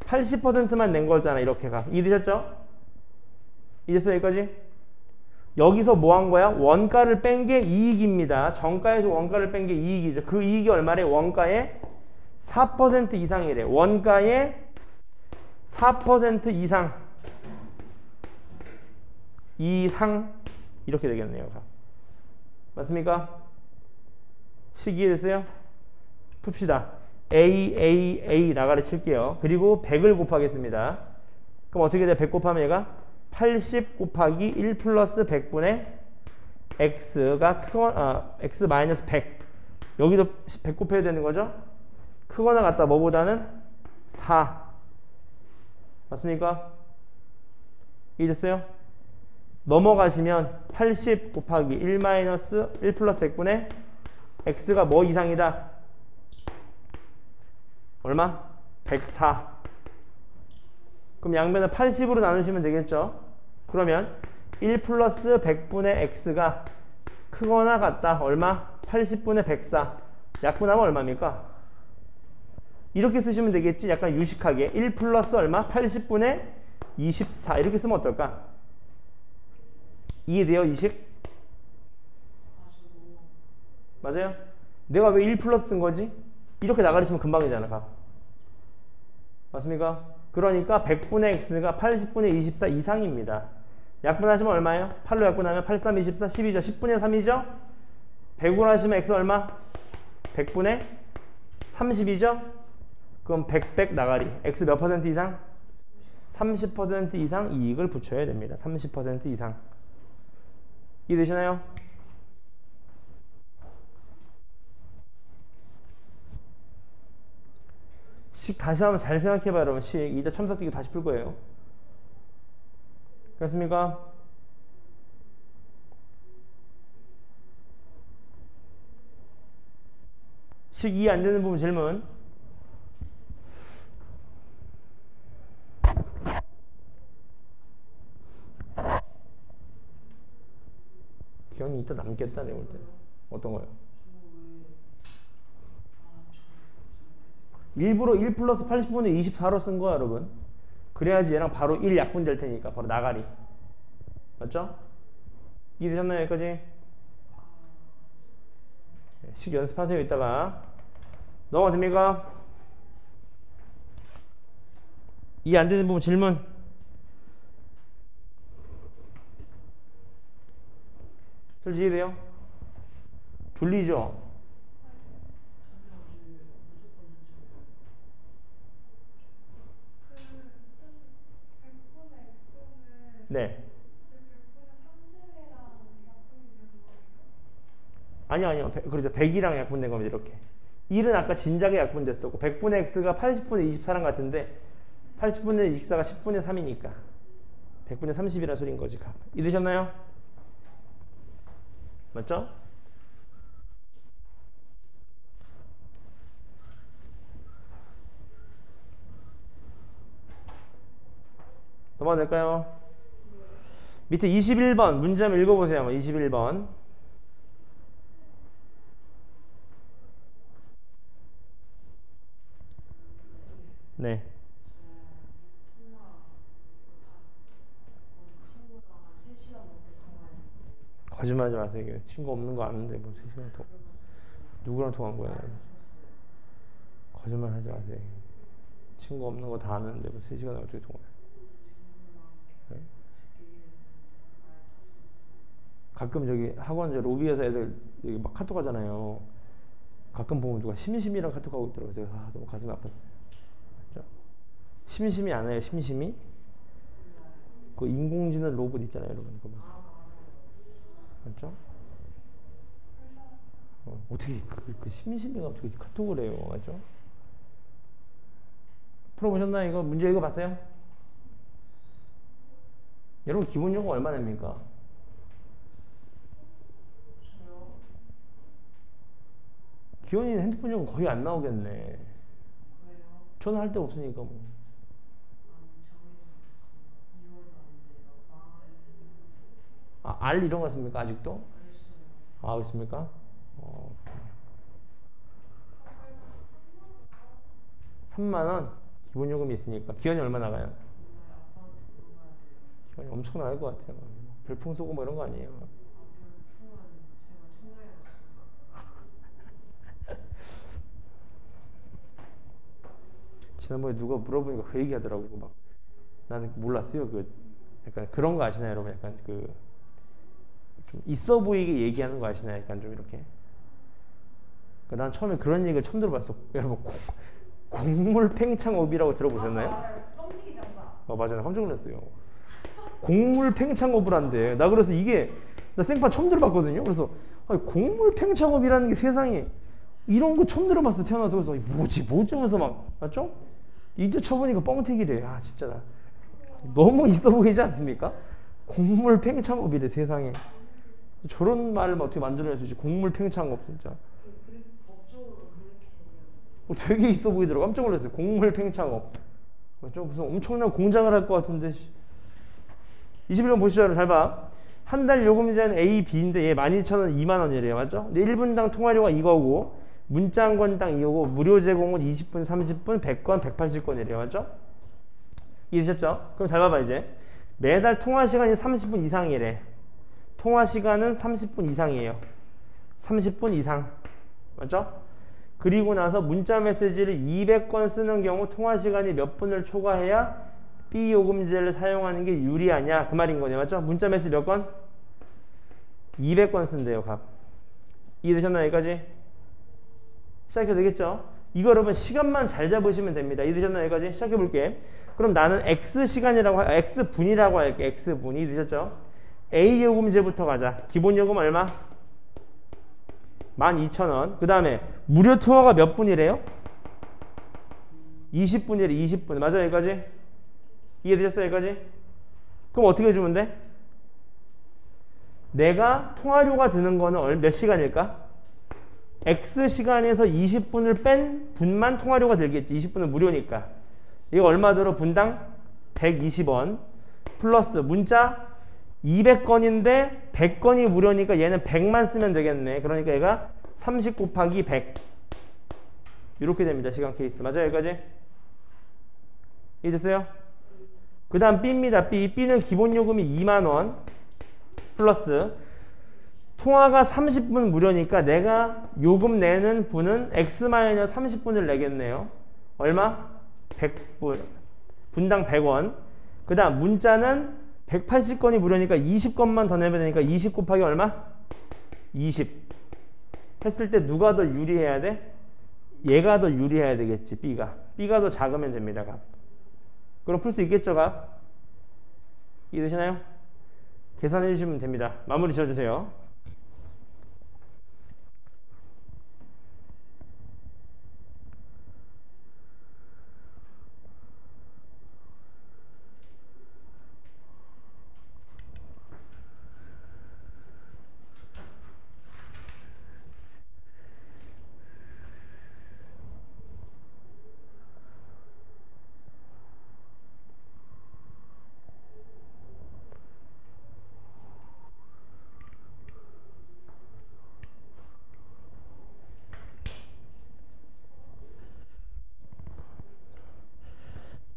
80%만 낸 거잖아. 이렇게가. 이해되셨죠? 이해됐어요? 여기까지? 여기서 뭐 한 거야? 원가를 뺀 게 이익입니다. 정가에서 원가를 뺀 게 이익이죠. 그 이익이 얼마래? 원가의 4% 이상이래. 원가의 4% 이상 이렇게 되겠네요. 맞습니까? 시기에 됐어요? 풉시다. A 나가리 칠게요. 그리고 100을 곱하겠습니다. 그럼 어떻게 돼? 100 곱하면 얘가 80 곱하기 1 플러스 100분의 x가 x 마이너스 100. 여기도 100 곱해야 되는 거죠? 크거나 같다. 뭐보다는 4. 맞습니까? 이해됐어요? 넘어가시면 80 곱하기 1 마이너스 1 플러스 100분의 x가 뭐 이상이다? 얼마? 104. 그럼 양변을 80으로 나누시면 되겠죠? 그러면 1 플러스 100분의 x가 크거나 같다. 얼마? 80분의 104. 약분하면 얼마입니까? 이렇게 쓰시면 되겠지? 약간 유식하게. 1 플러스 얼마? 80분의 24. 이렇게 쓰면 어떨까? 이해돼요? 이식? 맞아요? 내가 왜 1 플러스 쓴 거지? 이렇게 나가리 치면 금방이잖아. 각. 맞습니까? 그러니까 100분의 x가 80분의 24 이상입니다. 약분하시면 얼마예요? 8로 약분하면 83, 24, 12죠. 10분의 3이죠? 100으로 하시면 x 얼마? 100분의 30이죠? 그럼 100 나가리. x 몇 퍼센트 이상? 30% 이상 이익을 붙여야 됩니다. 30% 이상. 이해되시나요? 식 다시 한번 잘 생각해봐요. 여러분. 식 이따 첨삭 뛰고 다시 풀 거예요. 그렇습니까? 식 이해 안 되는 부분 질문. 기억이 이따 남겠다. 내가 볼 때. 어떤 거요? 일부러 1 플러스 80분의 24로 쓴 거야, 여러분. 그래야지 얘랑 바로 1 약분될 테니까. 바로 나가리. 맞죠? 이해되셨나요? 여기까지? 식 연습하세요. 이따가. 넘어가 됩니까? 이해 안 되는 부분 질문. 솔직히 이해돼요? 졸리죠? 네. 아니요. 그렇죠. 100이랑 약분된 겁니다. 이렇게. 1은 아까 진작에 약분됐었고 100분의 x가 80분의 24랑 같은데 80분의 24가 10분의 3이니까 100분의 30이라는 소리인 거지. 이해되셨나요? 맞죠? 넘어가도 될까요? 밑에 21번 문제 한번 읽어보세요. 21번. 네. 거짓말하지 마세요. 친구 없는 거 아는데 뭐 3시간 통 누구랑 통한 거야? 거짓말 하지 마세요. 친구 없는 거 다 아는데 뭐 3시간을 어떻게 통화해? 네? 가끔 저기 학원 저 로비에서 애들 여기 막 카톡 하잖아요. 가끔 보면 누가 심심이랑 카톡하고 있더라고요. 그래서 너무 가슴이 아팠어요. 심심이 안 해요, 심심이? 그 인공지능 로봇 있잖아요, 여러분. 그거 보세요. 맞죠? 어떻게 그 심심이가 어떻게 카톡을 해요, 맞죠? 풀어보셨나요? 이거 문제 읽어봤어요? 여러분 기본 요금 얼마 냅니까? 기현이는 핸드폰 요금 거의 안 나오겠네. 왜요? 저는 할 데 없으니까 뭐. 아, 알 이런 거 씁니까 아직도? 아, 있습니까? 3만 원 기본 요금이 있으니까. 기현이 얼마 나가요? 기현이 엄청 나갈 것 같아요. 별풍 쏘고 뭐 이런 거 아니에요? 지난번에 누가 물어보니까 그 얘기 하더라고. 막 나는 몰랐어요. 그 약간 그런 거 아시나요, 여러분? 약간 그 좀 있어 보이게 얘기하는 거 아시나요? 약간 좀 이렇게. 그러니까 난 처음에 그런 얘기를 처음 들어봤어. 여러분 곡물 팽창업이라고 들어보셨나요? 뻥튀기 장사. 맞아요. 깜짝 놀랐어요. 곡물 팽창업을 한대. 나 그래서 이게 나 생판 처음 들어봤거든요. 그래서 아니, 곡물 팽창업이라는 게 세상에 이런 거 처음 들어봤어. 태어나서. 그래서 뭐지 하면서 막 맞죠? 이제 쳐보니까 뻥튀기래. 아 진짜 나 너무 있어 보이지 않습니까? 곡물 팽창업이래 세상에. 저런 말을 어떻게 만들어낼 수 있지? 곡물 팽창업 진짜. 되게 있어 보이더라고. 깜짝 놀랐어요. 곡물 팽창업. 무슨 엄청난 공장을 할 것 같은데. 21번 보시죠. 잘 봐. 한 달 요금제는 A, B인데 얘 12,000원, 2만원이래요. 맞죠? 근데 1분당 통화료가 이거고 문자 한 건당 이거고 무료 제공은 20분, 30분, 100건, 180건이래요. 맞죠? 이해되셨죠? 그럼 잘 봐봐 이제. 매달 통화 시간이 30분 이상이래. 통화 시간은 30분 이상이에요. 30분 이상. 맞죠? 그리고 나서 문자 메시지를 200건 쓰는 경우 통화 시간이 몇 분을 초과해야 B 요금제를 사용하는 게 유리하냐 그 말인 거네. 맞죠? 문자 메시지 몇 건? 200건 쓴대요. 값. 이해되셨나요? 여기까지? 시작해도 되겠죠? 이거 여러분 시간만 잘 잡으시면 됩니다. 이해되셨나요? 여기까지? 시작해 볼게. 그럼 나는 X시간이라고 X분이라고 할게. X분이. 이해되셨죠? A 요금제부터 가자. 기본 요금 얼마? 12,000원. 그 다음에 무료 통화가 몇 분이래요? 20분이래. 20분. 맞아요? 여기까지? 이해되셨어요? 여기까지? 그럼 어떻게 주면 돼? 내가 통화료가 드는 거는 몇 시간일까? X시간에서 20분을 뺀 분만 통화료가 들겠지. 20분은 무료니까. 이거 얼마 들어? 분당 120원. 플러스 문자 200건인데 100건이 무료니까 얘는 100만 쓰면 되겠네. 그러니까 얘가 30 곱하기 100 이렇게 됩니다. 시간 케이스. 맞아요? 여기까지? 이해됐어요? 그 다음 B입니다. B는 기본 요금이 2만원 플러스 통화가 30분 무료니까 내가 요금 내는 분은 X-30분을 내겠네요. 얼마? 100분. 분당 100원. 그 다음 문자는 180건이 무료니까 20건만 더 내면 되니까 20 곱하기 얼마? 20 했을 때 누가 더 유리해야 돼? 얘가 더 유리해야 되겠지. B가 더 작으면 됩니다. 값. 그럼 풀 수 있겠죠? 값? 이해되시나요? 계산해 주시면 됩니다. 마무리 지어주세요.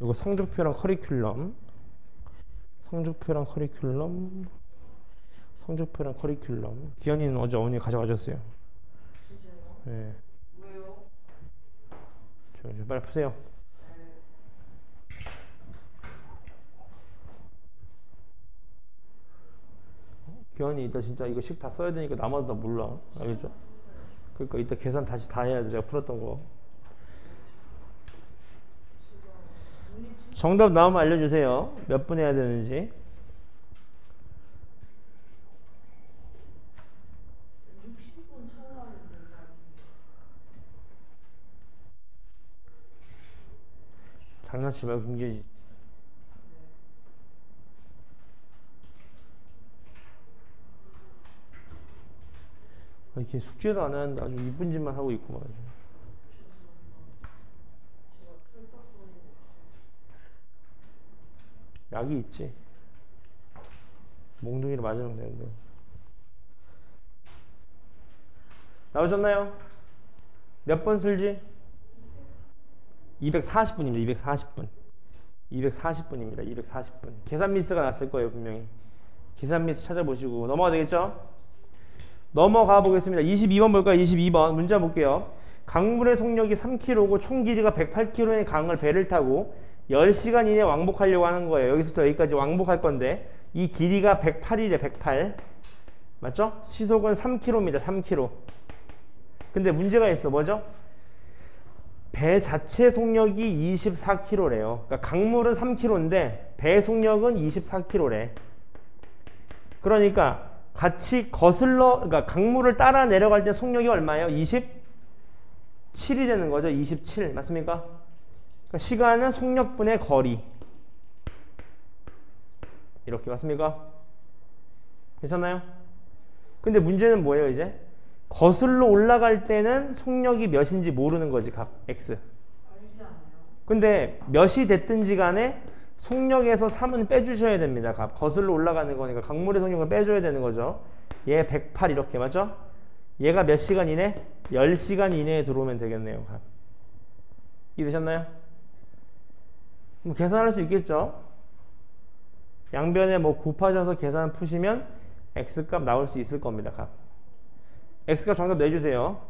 이거 성적표랑 커리큘럼, 기현이는 어제 어머니 가져가셨어요. 진짜요? 네. 왜요? 빨리 푸세요. 기현이 이따 진짜 이거 식 다 써야 되니까 나마도 다 몰라. 알겠죠? 그러니까 이따 계산 다시 다 해야 돼. 내가 풀었던 거. 정답 나오면 알려주세요. 몇 분 해야 되는지. 60분 찾아가면 된다. 장난치지 말고 김계지. 이렇게 숙제도 안 하는데 아주 이쁜 짓만 하고 있구만. 제가 털딱거리고 약이 있지. 몽둥이를 맞으면 되는데. 나오셨나요? 몇 번 술지? 240분입니다. 240분. 240분입니다. 240분. 계산 미스가 났을 거예요, 분명히. 계산 미스 찾아보시고 넘어가 되겠죠? 넘어가 보겠습니다. 22번 볼까요? 22번 문제 볼게요. 강물의 속력이 3km고 총 길이가 108km의 강을 배를 타고 10시간 이내에 왕복하려고 하는 거예요. 여기서부터 여기까지 왕복할 건데 이 길이가 108이래. 108 맞죠? 시속은 3km입니다. 3km. 근데 문제가 있어. 뭐죠? 배 자체 속력이 24km래요. 그러니까 강물은 3km인데 배 속력은 24km래. 그러니까 같이 그러니까 강물을 따라 내려갈 때 속력이 얼마예요? 27이 되는 거죠. 27 맞습니까? 그러니까 시간은 속력분의 거리. 이렇게 맞습니까? 괜찮나요? 근데 문제는 뭐예요 이제? 거슬러 올라갈 때는 속력이 몇인지 모르는 거지. 값 x. 알지 않아요? 근데 몇이 됐든지 간에 속력에서 3은 빼주셔야 됩니다. 값. 거슬러 올라가는 거니까 강물의 속력을 빼줘야 되는 거죠. 얘 108 이렇게 맞죠? 얘가 몇 시간 이내? 10시간 이내에 들어오면 되겠네요. 값. 이해되셨나요? 뭐 계산할 수 있겠죠? 양변에 뭐 곱하셔서 계산 푸시면 x값 나올 수 있을 겁니다. 값. x값 정답 내주세요.